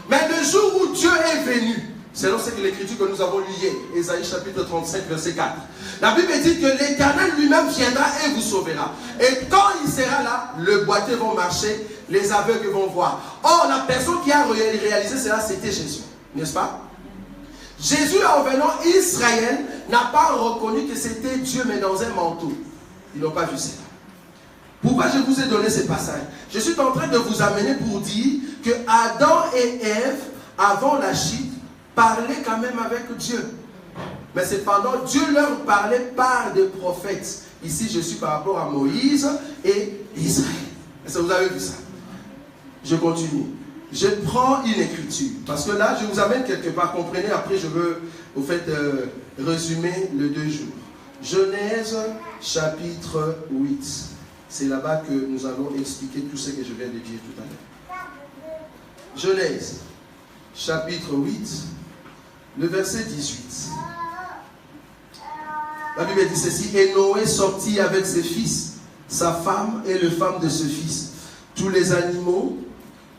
Mais le jour où Dieu est venu, selon ce que l'écriture que nous avons lu hier, Ésaïe chapitre 35, verset 4, la Bible dit que l'Éternel lui-même viendra et vous sauvera. Et quand il sera là, les boiteux vont marcher, les aveugles vont voir. Or, la personne qui a réalisé cela, c'était Jésus. N'est-ce pas? Jésus, en venant, Israël n'a pas reconnu que c'était Dieu, mais dans un manteau. Ils n'ont pas vu cela. Pourquoi je vous ai donné ce passage? Je suis en train de vous amener pour dire que Adam et Ève, avant la chute, parlaient quand même avec Dieu. Mais cependant, Dieu leur parlait par des prophètes. Ici, je suis par rapport à Moïse et Israël. Est-ce que vous avez vu ça? Je continue. Je prends une écriture. Parce que là, je vous amène quelque part. Comprenez, après, je veux, au fait, résumer les 2 jours. Genèse, chapitre 8. C'est là-bas que nous allons expliquer tout ce que je viens de dire tout à l'heure. Genèse, chapitre 8, le verset 18. La Bible dit ceci, et Noé sortit avec ses fils, sa femme et les femmes de ce fils, tous les animaux,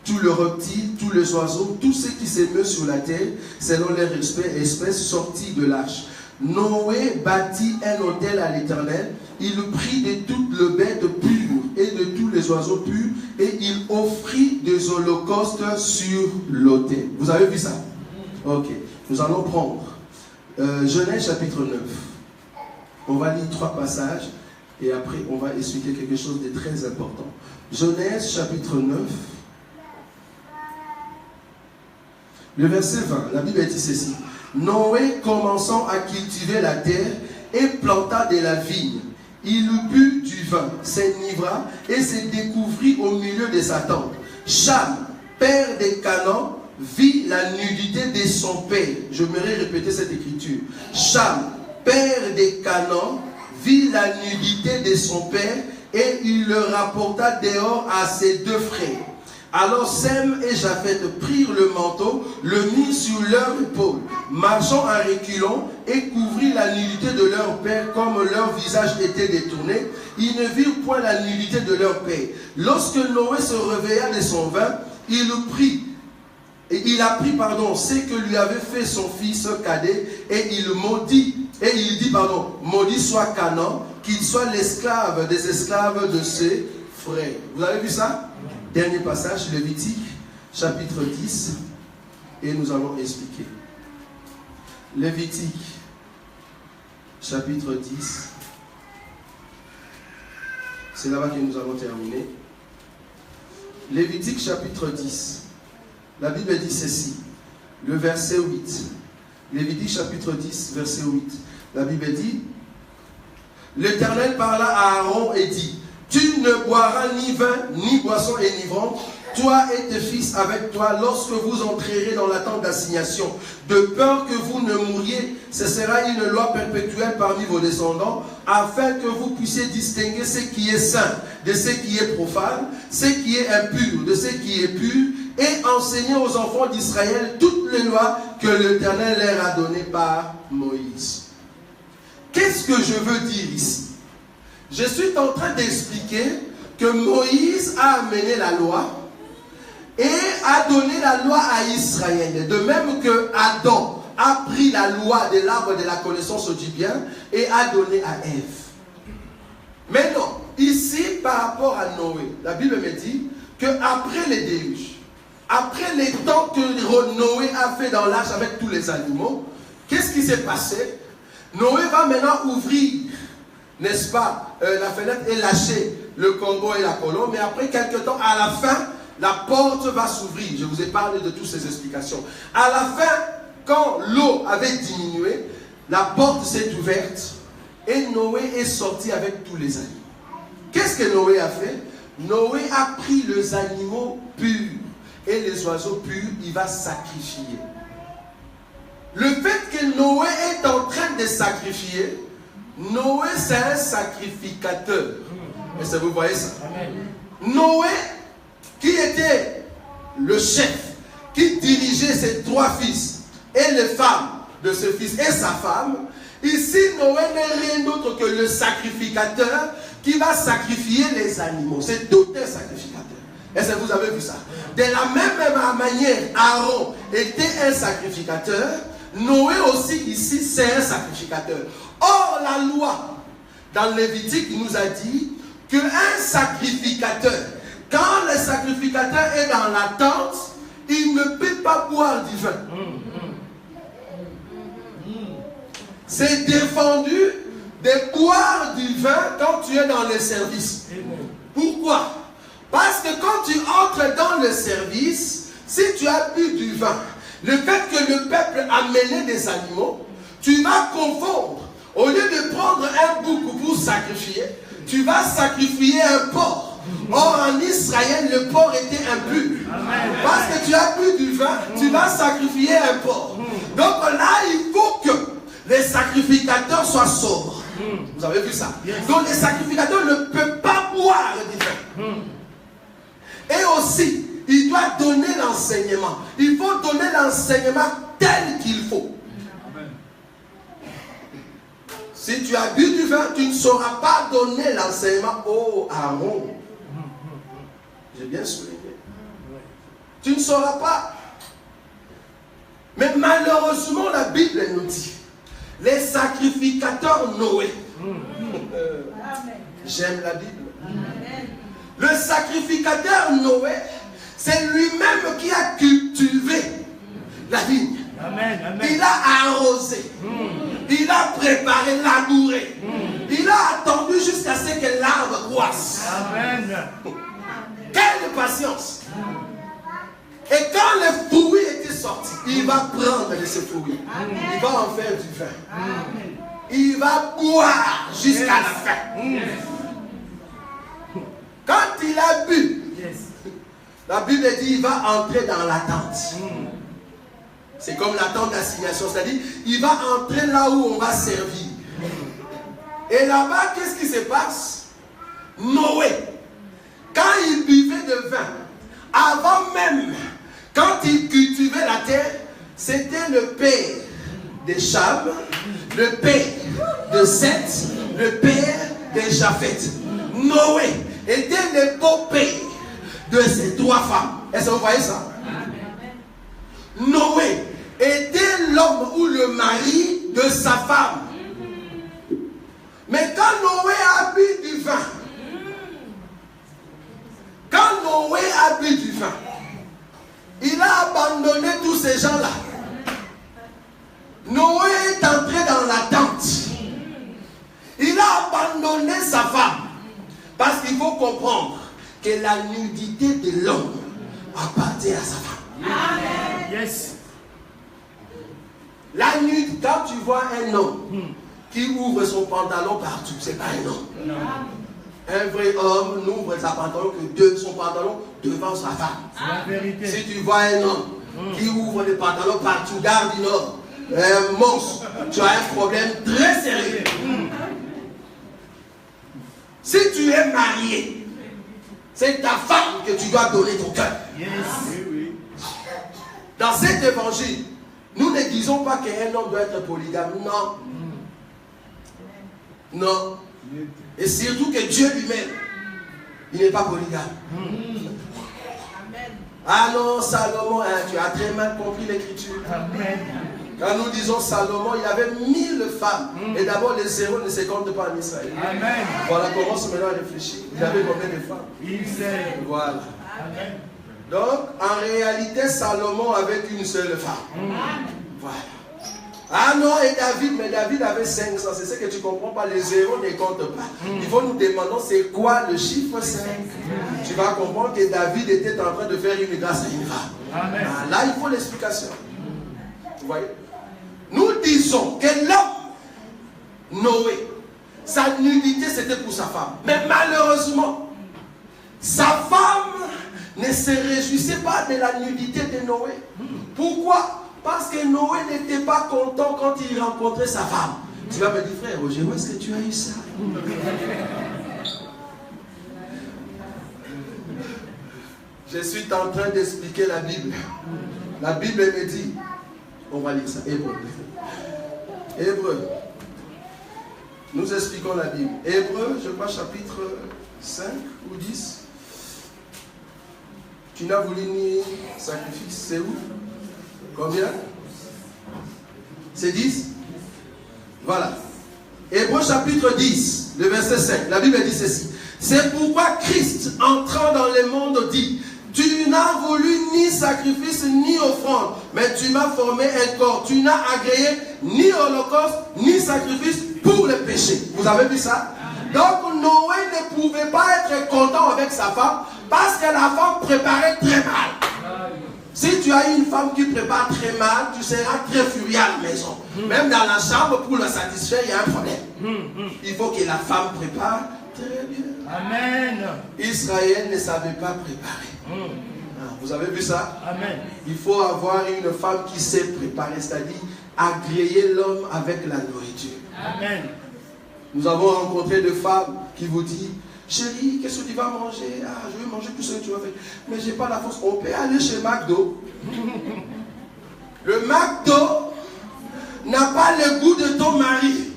tous les reptiles, tous les oiseaux, tout ce qui s'émeut sur la terre, selon leur espèce, sortit de l'arche. Noé bâtit un autel à l'Éternel, il prit de toutes les bêtes pures et de tous les oiseaux purs, et il offrit des holocaustes sur l'autel. Vous avez vu ça? Ok, nous allons prendre Genèse chapitre 9. On va lire 3 passages et après on va expliquer quelque chose de très important. Genèse chapitre 9, le verset 20, la Bible dit ceci. Noé, commençant à cultiver la terre, et planta de la vigne. Il but du vin, s'enivra et se découvrit au milieu de sa tente. Cham, père de Canaan, vit la nudité de son père. Je m'aimerais répéter cette écriture. Cham, père de Canaan, vit la nudité de son père et il le rapporta dehors à ses 2 frères. Alors Sem et Japheth prirent le manteau, le mirent sur leur épaule, marchant en reculant, et couvrirent la nudité de leur père, comme leur visage était détourné. Ils ne virent point la nudité de leur père. Lorsque Noé se réveilla de son vin, il apprit ce que lui avait fait son fils cadet, et il dit, maudit soit Canaan, qu'il soit l'esclave des esclaves de ses frères. Vous avez vu ça? Dernier passage, Lévitique, chapitre 10, et nous allons expliquer. Lévitique, chapitre 10, c'est là-bas que nous allons terminer. Lévitique, chapitre 10, la Bible dit ceci, le verset 8. Lévitique, chapitre 10, verset 8. La Bible dit, l'Éternel parla à Aaron et dit, tu ne boiras ni vin, ni boisson enivrante, toi et tes fils avec toi, lorsque vous entrerez dans la tente d'assignation, de peur que vous ne mouriez. Ce sera une loi perpétuelle parmi vos descendants, afin que vous puissiez distinguer ce qui est saint de ce qui est profane, ce qui est impur de ce qui est pur, et enseigner aux enfants d'Israël toutes les lois que l'Éternel leur a données par Moïse. Qu'est-ce que je veux dire ici? Je suis en train d'expliquer que Moïse a amené la loi et a donné la loi à Israël. De même que Adam a pris la loi de l'arbre de la connaissance du bien et a donné à Ève. Mais non, ici par rapport à Noé, la Bible me dit qu'après les déluges, après les temps que Noé a fait dans l'arche avec tous les animaux, qu'est-ce qui s'est passé? Noé va maintenant ouvrir, n'est-ce pas, la fenêtre et lâcher le corbeau et la colombe. Mais après quelques temps, à la fin, la porte va s'ouvrir. Je vous ai parlé de toutes ces explications. À la fin, quand l'eau avait diminué, la porte s'est ouverte et Noé est sorti avec tous les animaux. Qu'est-ce que Noé a fait? Noé a pris les animaux purs et les oiseaux purs, il va sacrifier. Le fait que Noé est en train de sacrifier, Noé c'est un sacrificateur. Est-ce que vous voyez ça? Noé, qui était le chef, qui dirigeait ses 3 fils et les femmes de ce fils et sa femme, ici Noé n'est rien d'autre que le sacrificateur qui va sacrifier les animaux. C'est tout un sacrificateur. Est-ce que vous avez vu ça? De la même manière, Aaron était un sacrificateur. Noé aussi ici c'est un sacrificateur. Or la loi dans Lévitique nous a dit qu'un sacrificateur, quand le sacrificateur est dans la tente, il ne peut pas boire du vin. C'est défendu de boire du vin quand tu es dans le service. Pourquoi? Parce que quand tu entres dans le service, si tu as bu du vin, le fait que le peuple a mené des animaux, tu vas confondre. Au lieu de prendre un bouc pour sacrifier, tu vas sacrifier un porc. Or en Israël, le porc était impur. Parce que tu as bu du vin, tu vas sacrifier un porc. Donc là, il faut que les sacrificateurs soient sobres. Vous avez vu ça? Donc les sacrificateurs ne peuvent pas boire du vin. Et aussi, il doit donner l'enseignement. Il faut donner l'enseignement tel qu'il faut. Si tu as bu du vin, tu ne sauras pas donner l'enseignement au Aaron. J'ai bien souligné. Tu ne sauras pas. Mais malheureusement, la Bible nous dit, les sacrificateurs Noé. J'aime la Bible. Le sacrificateur Noé, c'est lui-même qui a cultivé la vigne. Il a arrosé. Il a préparé, labouré. Il a attendu jusqu'à ce que l'arbre croisse. Quelle patience! Et quand le fruit était sorti, il va prendre de ce fruit. Il va en faire du vin. Il va boire jusqu'à la fin. Quand il a bu, la Bible dit il va entrer dans la tente. C'est comme la tente d'assignation, c'est-à-dire il va entrer là où on va servir. Et là-bas, qu'est-ce qui se passe? Noé, quand il buvait de vin, Avant même, quand ils cultivaient la terre, c'était le père des Cham, le père de Seth, le père de Japheth. Noé était le beau-père de ces trois femmes. Est-ce que vous voyez ça? Noé était l'homme ou le mari de sa femme. Mais quand Noé a bu du vin, il a abandonné tous ces gens-là. Noé est entré dans la tente. Il a abandonné sa femme. Parce qu'il faut comprendre que la nudité de l'homme appartient à sa femme. Amen. Yes. La nudité, quand tu vois un homme qui ouvre son pantalon partout, c'est pas un homme. Non. Un vrai homme n'ouvre sa pantalon que son pantalon devant sa femme. C'est la vérité. Si tu vois un homme qui ouvre les pantalons partout, garde du nord, un monstre, tu as un problème très sérieux. Si tu es marié, c'est ta femme que tu dois donner ton cœur. Yes. Oui. Dans cet évangile, nous ne disons pas qu'un homme doit être polygame. Non. Non. Et surtout que Dieu lui-même, il n'est pas polygame. Ah non, Salomon, hein, tu as très mal compris l'écriture. Amen. Quand nous disons Salomon, il avait 1000 femmes. Et d'abord, les zéros ne se comptent pas en Israël. Amen. Voilà, commence maintenant à réfléchir. Il avait combien de femmes? Il sait. Voilà. Amen. Donc, en réalité, Salomon avait qu'une seule femme. Voilà. Ah non, et David, mais David avait 500. C'est ce que tu ne comprends pas. Les zéros ne comptent pas. Il faut nous demander c'est quoi le chiffre 5. Tu vas comprendre que David était en train de faire une grâce à une femme. Amen. Ah, là, il faut l'explication. Vous voyez? Nous disons que l'homme, Noé, sa nudité c'était pour sa femme. Mais malheureusement, sa femme ne se réjouissait pas de la nudité de Noé. Pourquoi? Parce que Noé n'était pas content quand il rencontrait sa femme. Tu vas me dire, frère Roger, où est-ce que tu as eu ça? Je suis en train d'expliquer la Bible. La Bible me dit, on va lire ça, Hébreu. Hébreu. Nous expliquons la Bible. Hébreu, je crois, chapitre 5 ou 10. Tu n'as voulu ni sacrifice, c'est où? Combien? C'est 10? Voilà. Hébreu chapitre 10, le verset 5. La Bible dit ceci. C'est pourquoi Christ, entrant dans le monde, dit: tu n'as voulu ni sacrifice ni offrande, mais tu m'as formé un corps. Tu n'as agréé ni holocauste ni sacrifice pour le péché. Vous avez vu ça? Donc Noé ne pouvait pas être content avec sa femme parce que la femme préparait très mal. Si tu as une femme qui prépare très mal, tu seras très furieux à la maison. Même dans la chambre, pour la satisfaire, il y a un problème. Il faut que la femme prépare très bien. Amen. Israël ne savait pas préparer. Vous avez vu ça? Amen. Il faut avoir une femme qui sait préparer, c'est-à-dire agréer l'homme avec la nourriture. Amen. Nous avons rencontré des femmes qui vous disent: chérie, qu'est-ce que tu vas manger? Ah, je vais manger tout ce que tu vas faire. Mais je n'ai pas la force. On peut aller chez McDo. Le McDo n'a pas le goût de ton mari.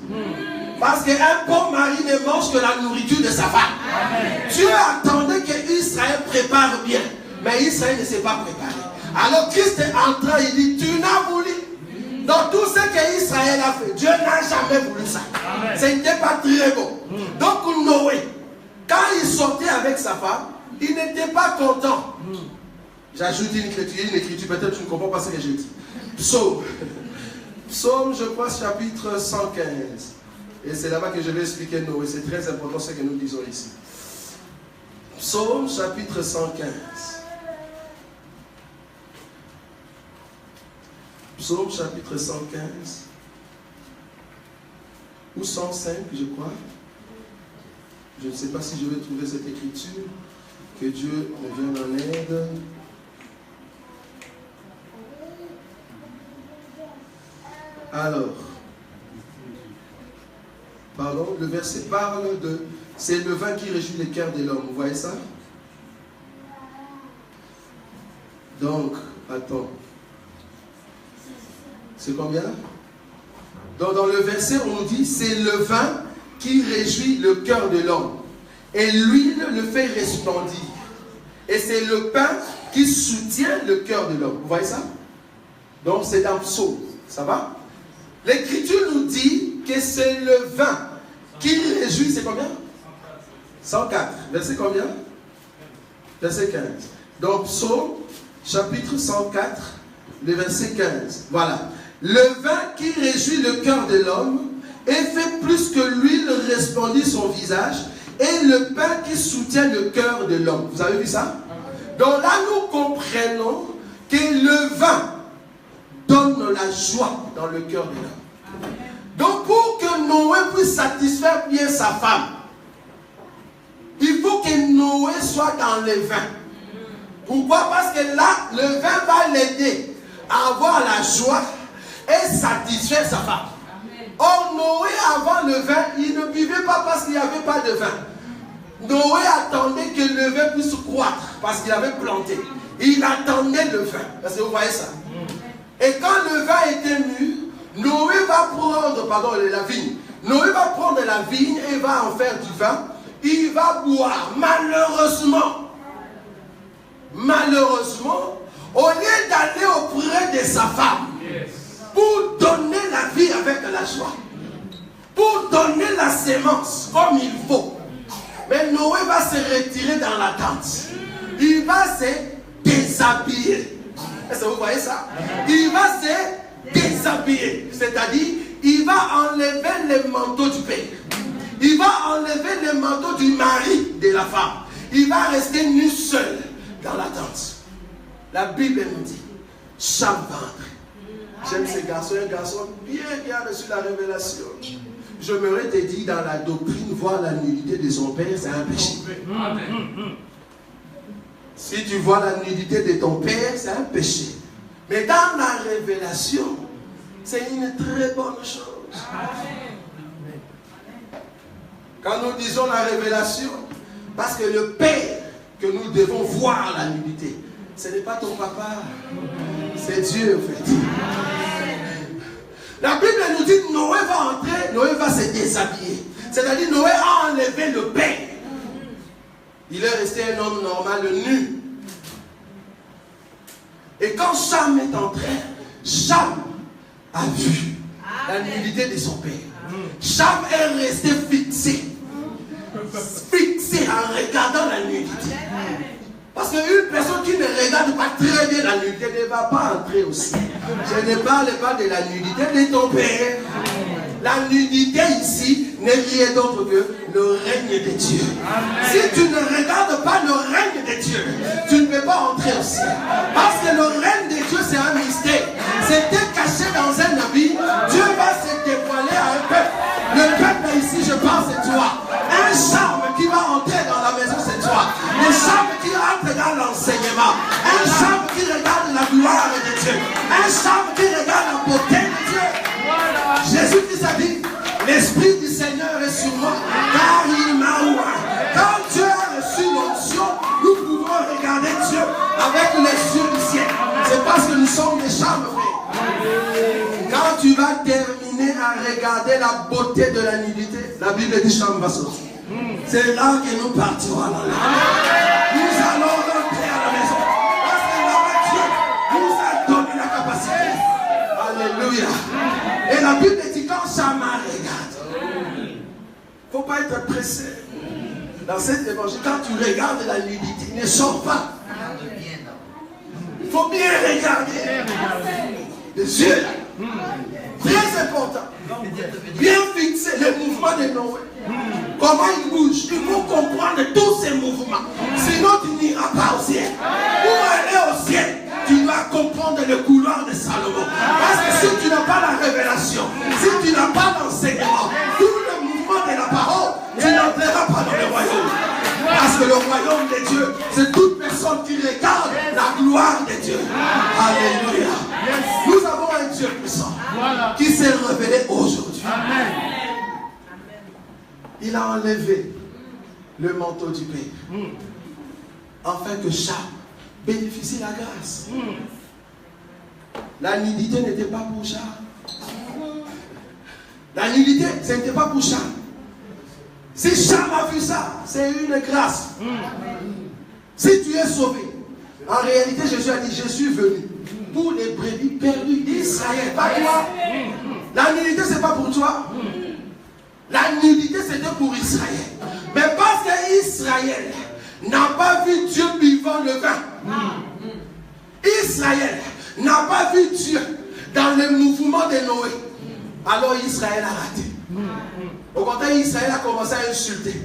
Parce qu'un bon mari ne mange que la nourriture de sa femme. Amen. Dieu attendait qu'Israël prépare bien. Mais Israël ne s'est pas préparé. Alors Christ est entré, il dit: tu n'as voulu. Dans tout ce qu'Israël a fait, Dieu n'a jamais voulu ça. Ce n'était pas très beau. Donc Noé, quand il sortait avec sa femme, il n'était pas content. J'ajoute une écriture, peut-être tu ne comprends pas ce que je dis. Psaume, je crois, chapitre 115. Et c'est là-bas que je vais expliquer Noé. C'est très important ce que nous disons ici. Psaume, chapitre 115. Psaume, chapitre 115. Ou 105, je crois. Je ne sais pas si je vais trouver cette écriture. Que Dieu me vienne en aide. Alors, pardon, le verset parle de... C'est le vin qui réjouit les cœurs de l'homme. Vous voyez ça? Donc, attends. C'est combien? Donc, dans le verset, on nous dit, c'est le vin qui réjouit le cœur de l'homme. Et l'huile le fait resplendir. Et c'est le pain qui soutient le cœur de l'homme. Vous voyez ça? Donc, c'est dans Psaume. Ça va? L'Écriture nous dit que c'est le vin qui réjouit, c'est combien? 104. Verset combien? Verset 15. Donc, Psaume, chapitre 104, le verset 15. Voilà. Le vin qui réjouit le cœur de l'homme et fait plus que l'huile resplendit son visage, et le pain qui soutient le cœur de l'homme. Vous avez vu ça? Donc là, nous comprenons que le vin donne la joie dans le cœur de l'homme. Donc pour que Noé puisse satisfaire bien sa femme, il faut que Noé soit dans le vin. Pourquoi? Parce que là, le vin va l'aider à avoir la joie et satisfaire sa femme. Or, Noé, avant le vin, il ne buvait pas parce qu'il n'y avait pas de vin. Noé attendait que le vin puisse croître parce qu'il avait planté. Il attendait le vin. Parce que vous voyez ça. Et quand le vin était mûr, Noé va prendre, la vigne. Noé va prendre la vigne et va en faire du vin. Il va boire. Malheureusement, au lieu d'aller auprès de sa femme, pour donner la vie avec la joie, pour donner la sémence comme il faut, mais Noé va se retirer dans la tente. Il va se déshabiller. Est-ce que vous voyez ça? Il va se déshabiller. C'est-à-dire, il va enlever le manteau du père. Il va enlever le manteau du mari de la femme. Il va rester nu seul dans la tente. La Bible nous dit, Cham va entrer. J'aime ces garçons, un garçon bien reçu la révélation. Je me te dit dans la doctrine, voir la nudité de son père, c'est un péché. Si tu vois la nudité de ton père, c'est un péché. Mais dans la révélation, c'est une très bonne chose. Quand nous disons la révélation, parce que le père que nous devons voir la nudité, ce n'est pas ton papa, c'est Dieu en fait. La Bible nous dit que Noé va entrer, Noé va se déshabiller. C'est-à-dire Noé a enlevé le père. Il est resté un homme normal, nu. Et quand Cham est entré, Cham a vu la nudité de son père. Cham est resté fixé en regardant la nudité. Parce qu'une personne qui ne regarde pas très bien la nudité ne va pas entrer aussi. Je ne parle pas de la nudité de ton père. La nudité ici n'est rien d'autre que le règne de Dieu. Si tu ne regardes pas le règne de Dieu, tu ne peux pas entrer au ciel. Parce que le règne de Dieu, c'est un mystère. C'était caché dans un habit. Dieu va se dévoiler à un peuple. Le peuple ici, je pense, c'est toi. Un charme qui va entrer dans la maison, c'est toi. Le charme qui rentre dans l'enseignement. Un charme qui regarde la gloire de Dieu. Un charme qui regarde la beauté de Dieu. Jésus-Christ a dit, l'Esprit du Seigneur est sur moi, car il m'a oint. Quand Dieu a reçu l'onction, nous pouvons regarder Dieu avec les yeux du ciel. C'est parce que nous sommes des charmes, frère. Quand tu vas terminer à regarder la beauté de la nudité, la Bible dit Cham va sortir. C'est là que nous partirons dans la vie. Nous allons rentrer à la maison. Parce que là, Dieu nous a donné la capacité. Alléluia. Et la Bible dit quand Cham regarde, il ne faut pas être pressé. Dans cet évangile, quand tu regardes la nudité, ne sors pas. Il faut bien regarder. Les yeux là. Très important. Bien fixer le mouvement de Noé. Comment il bouge. Il faut comprendre tous ces mouvements. Sinon tu n'iras pas au ciel. Pour aller au ciel, tu dois comprendre le couloir de Salomon. Parce que si tu n'as pas la révélation, si tu n'as pas l'enseignement, tout le mouvement de la parole, tu n'entreras pas dans le royaume. Parce que le royaume de Dieu, c'est toute personne qui regarde la gloire de Dieu. Alléluia. Nous avons un Dieu puissant qui s'est révélé aujourd'hui. Il a enlevé le manteau du père afin que Cham bénéficier de la grâce. La nudité n'était pas pour Charles. La nudité, ce n'était pas pour Charles. Si Charles a vu ça, c'est une grâce. Si tu es sauvé, en réalité, Jésus a dit, je suis venu pour les brebis perdues d'Israël, pas toi. La nudité, ce n'est pas pour toi. La nudité, c'était pour Israël. Mais parce qu'Israël n'a pas vu Dieu buvant le vin, Israël n'a pas vu Dieu dans le mouvement de Noé, alors Israël a raté. Au contraire, Israël a commencé à insulter.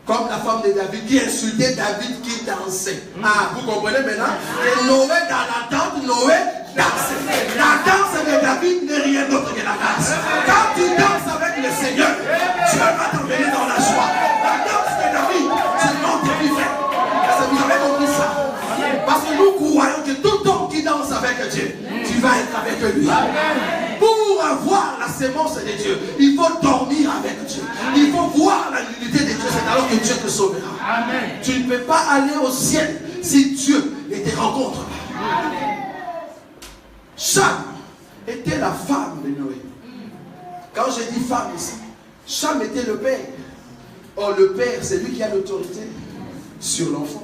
Comme la femme de David qui insultait David qui dansait. Ah, vous comprenez maintenant? Et Noé, dans la tente, Noé dansait. La danse de David n'est rien d'autre que la grâce. Quand tu danses avec le Seigneur, Dieu va t'emmener dans la joie. La danse de David, c'est notre vivant. Est-ce que vous avez compris ça? Parce que nous croyons que tout homme qui danse avec Dieu, tu vas être avec lui. Pour avoir la sémence de Dieu, il faut dormir avec Dieu. Il faut voir la nudité de Dieu. C'est alors que Dieu te sauvera. Amen. Tu ne peux pas aller au ciel si Dieu ne te rencontre pas. Cham était la femme de Noé. Quand je dis femme ici, Cham était le père. Or le père, c'est lui qui a l'autorité sur l'enfant.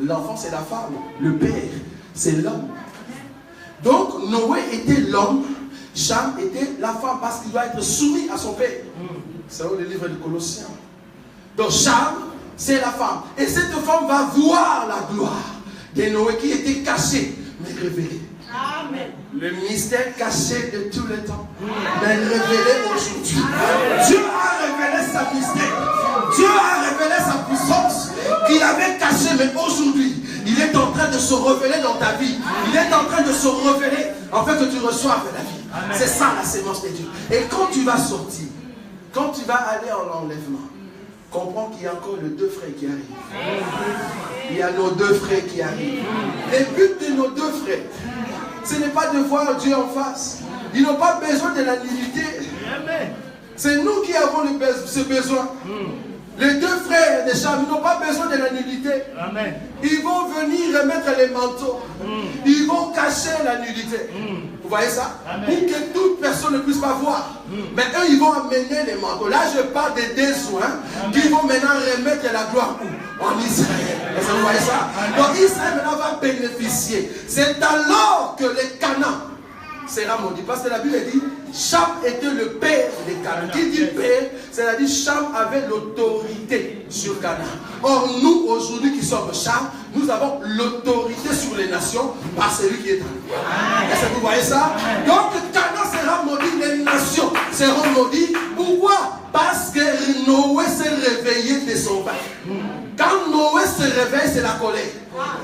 L'enfant, c'est la femme. Le père, c'est l'homme. Donc Noé était l'homme. Cham était la femme parce qu'il doit être soumis à son père. C'est dans le livre de Colossiens. Donc Cham, c'est la femme. Et cette femme va voir la gloire de Noé qui était cachée, mais révélée. Amen. Le mystère caché de tout le temps, mais révélé aujourd'hui. Dieu a révélé sa mystère. Dieu a révélé sa puissance qu'il avait cachée, mais aujourd'hui, il est en train de se révéler dans ta vie. Il est en train de se révéler afin que tu reçoives la vie. C'est ça la sémence de Dieu. Et quand tu vas sortir, quand tu vas aller en enlèvement, comprends qu'il y a encore les deux frères qui arrivent. Il y a nos deux frères qui arrivent. Le but de nos deux frères, ce n'est pas de voir Dieu en face. Ils n'ont pas besoin de la nudité. C'est nous qui avons ce besoin. Les deux frères de Cham n'ont pas besoin de la nudité. Amen. Ils vont venir remettre les manteaux. Ils vont cacher la nudité. Vous voyez ça? Amen. Pour que toute personne ne puisse pas voir. Mais eux, ils vont amener les manteaux. Là, je parle des deux soins qui vont maintenant remettre la gloire où? En Israël. Est-ce que vous voyez ça? Donc Israël maintenant va bénéficier. C'est alors que les Canaan sera maudit. Parce que la Bible dit, Cham était le père des Canaan. Qui dit père, c'est-à-dire Cham avait l'autorité sur Canaan. Or nous, aujourd'hui qui sommes Cham, nous avons l'autorité sur les nations par celui qui est en nous. Est-ce que vous voyez ça? Donc Canaan sera maudit, les nations seront maudites. Pourquoi? Parce que Noé s'est réveillé de son bain. Quand Noé se réveille, c'est la colère.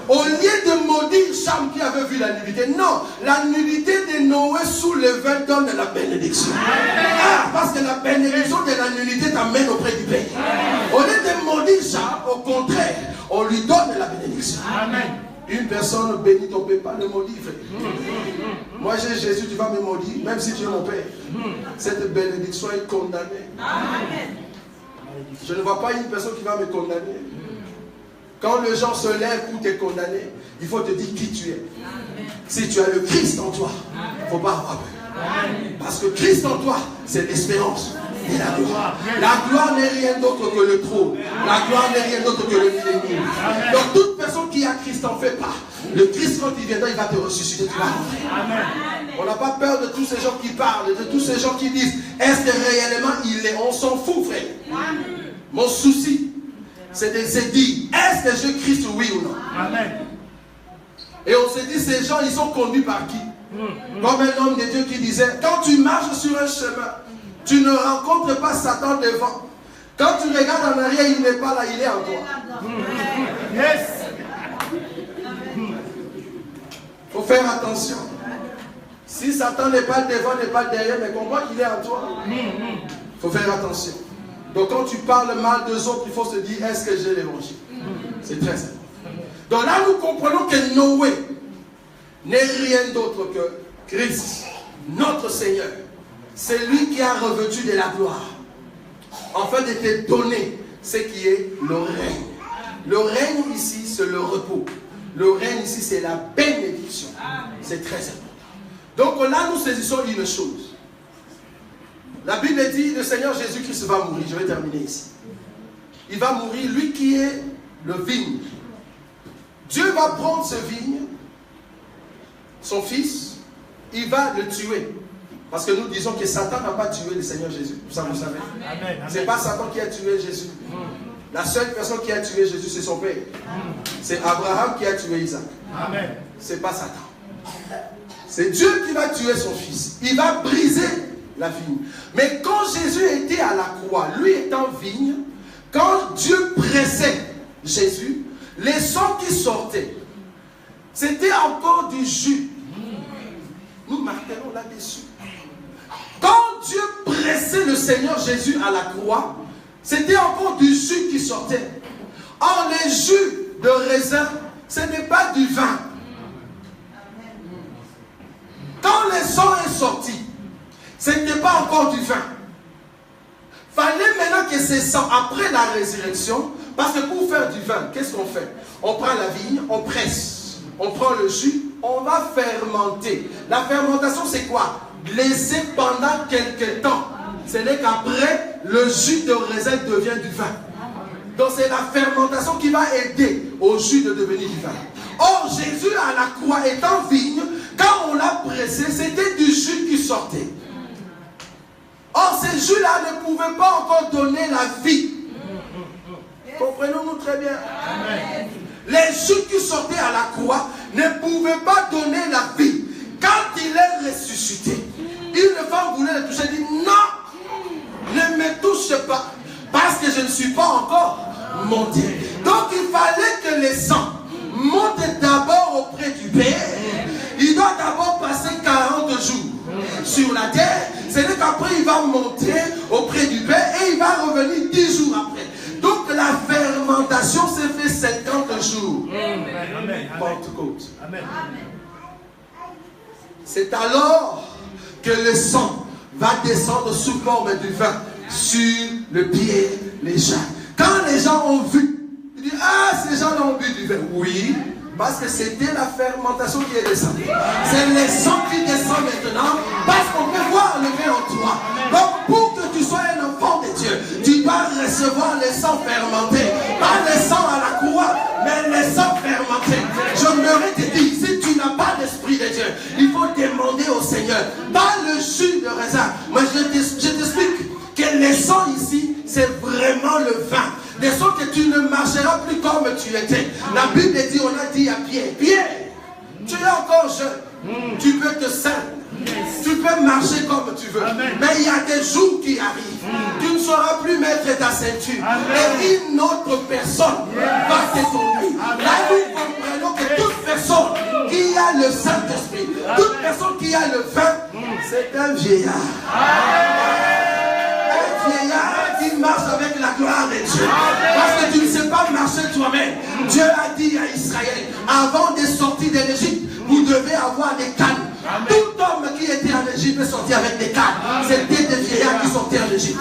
Au lieu de maudire Cham qui avait vu la nudité, non, la nudité de Noé sous le vin donne la bénédiction. Ah, parce que la bénédiction de la nudité t'amène auprès du Père. Au lieu de maudire Cham, au contraire, on lui donne la bénédiction. Amen. Une personne bénite, on ne peut pas le maudire, frère. Moi j'ai Jésus, tu vas me maudire, même si tu es mon Père. Cette bénédiction est condamnée. Amen. Je ne vois pas une personne qui va me condamner. Quand les gens se lèvent pour te condamner, il faut te dire qui tu es. Amen. Si tu as le Christ en toi, il ne faut pas avoir peur. Amen. Parce que Christ en toi, c'est l'espérance et la gloire. La gloire n'est rien d'autre que le trône. La gloire n'est rien d'autre que le millénaire. Donc toute personne qui a Christ en fait pas. Le Christ quand il viendra, il va te ressusciter. Tu vas rentrer. On n'a pas peur de tous ces gens qui parlent, de tous ces gens qui disent, est-ce que réellement il est? On s'en fout, frère. Mon souci, c'est de se dire, est-ce que je Christ, oui ou non? Amen. Et on se dit, ces gens, ils sont conduits par qui? Comme un homme de Dieu qui disait, quand tu marches sur un chemin, tu ne rencontres pas Satan devant. Quand tu regardes en arrière, il n'est pas là, il est en toi. Yes. Il faut faire attention. Si Satan n'est pas devant, n'est pas derrière, mais comprends qu'il est en toi. Il faut faire attention. Donc quand tu parles mal des autres, il faut se dire, est-ce que j'ai l'évangile? C'est très simple. Donc là, nous comprenons que Noé n'est rien d'autre que Christ, notre Seigneur. C'est lui qui a revêtu de la gloire, afin de te donner ce qui est le règne. Le règne ici, c'est le repos. Le règne ici, c'est la bénédiction. C'est très important. Donc là, nous saisissons une chose. La Bible dit, le Seigneur Jésus-Christ va mourir. Je vais terminer ici. Il va mourir, lui qui est le vigne. Dieu va prendre ce vigne, son fils, il va le tuer. Parce que nous disons que Satan n'a pas tué le Seigneur Jésus. Ça, vous savez. Ce n'est pas Satan qui a tué Jésus. La seule personne qui a tué Jésus, c'est son père. C'est Abraham qui a tué Isaac. Ce n'est pas Satan. C'est Dieu qui va tuer son fils. Il va briser la vigne. Mais quand Jésus était à la croix, lui étant vigne, quand Dieu pressait Jésus, les sangs qui sortaient, c'était encore du jus. Nous martelons là-dessus. Quand Dieu pressait le Seigneur Jésus à la croix, c'était encore du jus qui sortait. Or, les jus de raisin, ce n'est pas du vin. Quand le sang est sorti, ce n'était pas encore du vin. Fallait maintenant que ces sangs, après la résurrection, parce que pour faire du vin, qu'est-ce qu'on fait? On prend la vigne, on presse, on prend le jus, on va fermenter. La fermentation, c'est quoi? Laisser pendant quelques temps. Ce n'est qu'après, le jus de raisin devient du vin. Donc c'est la fermentation qui va aider au jus de devenir du vin. Or, Jésus à la croix étant vigne, quand on l'a pressé, c'était du jus qui sortait. Or, ces jus-là ne pouvaient pas encore donner la vie. Comprenons-nous très bien. Amen. Les jus qui sortaient à la croix ne pouvaient pas donner la vie. Quand il est ressuscité, une femme voulait le toucher, elle dit non, ne me touche pas, parce que je ne suis pas encore monté. Donc il fallait que les sangs montent d'abord auprès du Père. Il doit d'abord passer 40 jours sur la terre. C'est qu'après il va monter auprès du Père et il va revenir 10 jours après. Donc la fermentation s'est fait 50 jours. Amen. Pentecôte. Amen. C'est alors que le sang va descendre sous forme du vin sur le pied, les gens. Quand les gens ont vu, ils disent, ah, ces gens ont bu du vin. Oui, parce que c'était la fermentation qui est descendue. C'est le sang qui descend maintenant, parce qu'on peut voir le vin en toi. Donc pour que tu sois un enfant de Dieu, tu dois recevoir le sang fermenté. Pas le sang à la croix, mais le sang fermenté. J'aimerais te dire, si tu n'as pas l'esprit de Dieu, il faut demander au Seigneur. Pas le jus de raisin. Moi je t'explique que le sang ici, c'est vraiment le vin. De sorte que tu ne marcheras plus comme tu étais. La Bible dit, on a dit à Pierre, Pierre, tu es encore jeune, tu peux te saindre, tu peux marcher comme tu veux. Mais il y a des jours qui arrivent, tu ne sauras plus mettre ta ceinture. Et une autre personne va te conduire. Là, nous comprenons que toute personne qui a le Saint-Esprit, toute personne qui a le vin, c'est un vieillard. Vieillard qui marche avec la gloire de Dieu. Parce que tu ne sais pas marcher toi-même. Dieu a dit à Israël, avant de sortir de l'Égypte, vous devez avoir des cannes. Tout homme qui était en Égypte est sorti avec des cannes. C'était des vieillards qui sortaient en Égypte.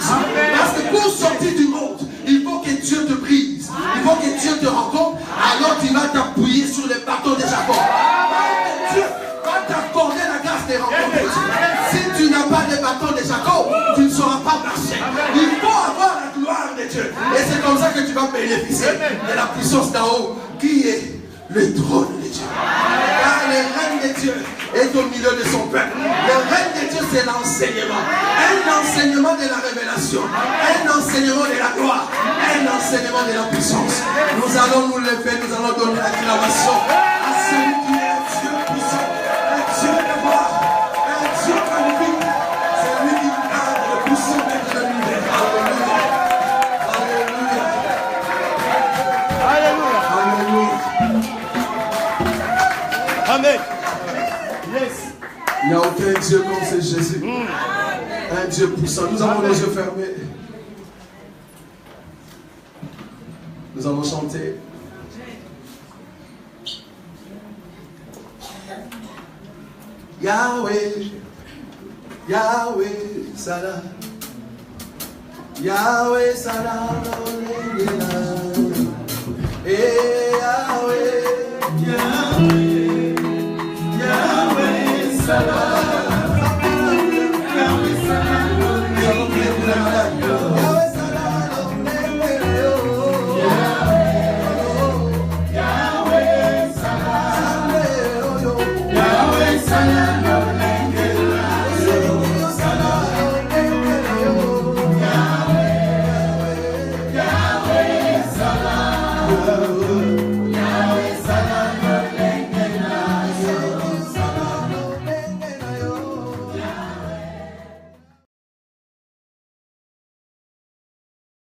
Parce que pour sortir du monde, il faut que Dieu te brise. Il faut que Dieu te rencontre. Alors tu vas t'appuyer sur le bâton de Jacob. Dieu va t'accorder la grâce de rencontrer Dieu. Si tu n'as pas le bâton de Jacob, tu ne sauras pas marcher. Il faut avoir la gloire de Dieu. Et c'est comme ça que tu vas bénéficier de la puissance d'en haut, qui est le trône de Dieu. Car le règne de Dieu est au milieu de son peuple. Le règne de Dieu, c'est l'enseignement. Un enseignement de la révélation. Un enseignement de la gloire. Un enseignement de la puissance. Nous allons nous lever, nous allons donner l'acclamation à celui qui est un Dieu puissant, un Dieu de gloire, un Dieu magnifique. C'est lui qui garde le puissant de l'univers. Alléluia. Alléluia. Alléluia. Amen. Yes. Il n'y a aucun Dieu comme c'est Jésus. Un Dieu puissant. Nous avons les yeux fermés. Nous allons chanter. Yahweh, Yahweh, Salah. Yahweh, Salah, Yahweh, Yahweh, Yahweh, Sabaoth.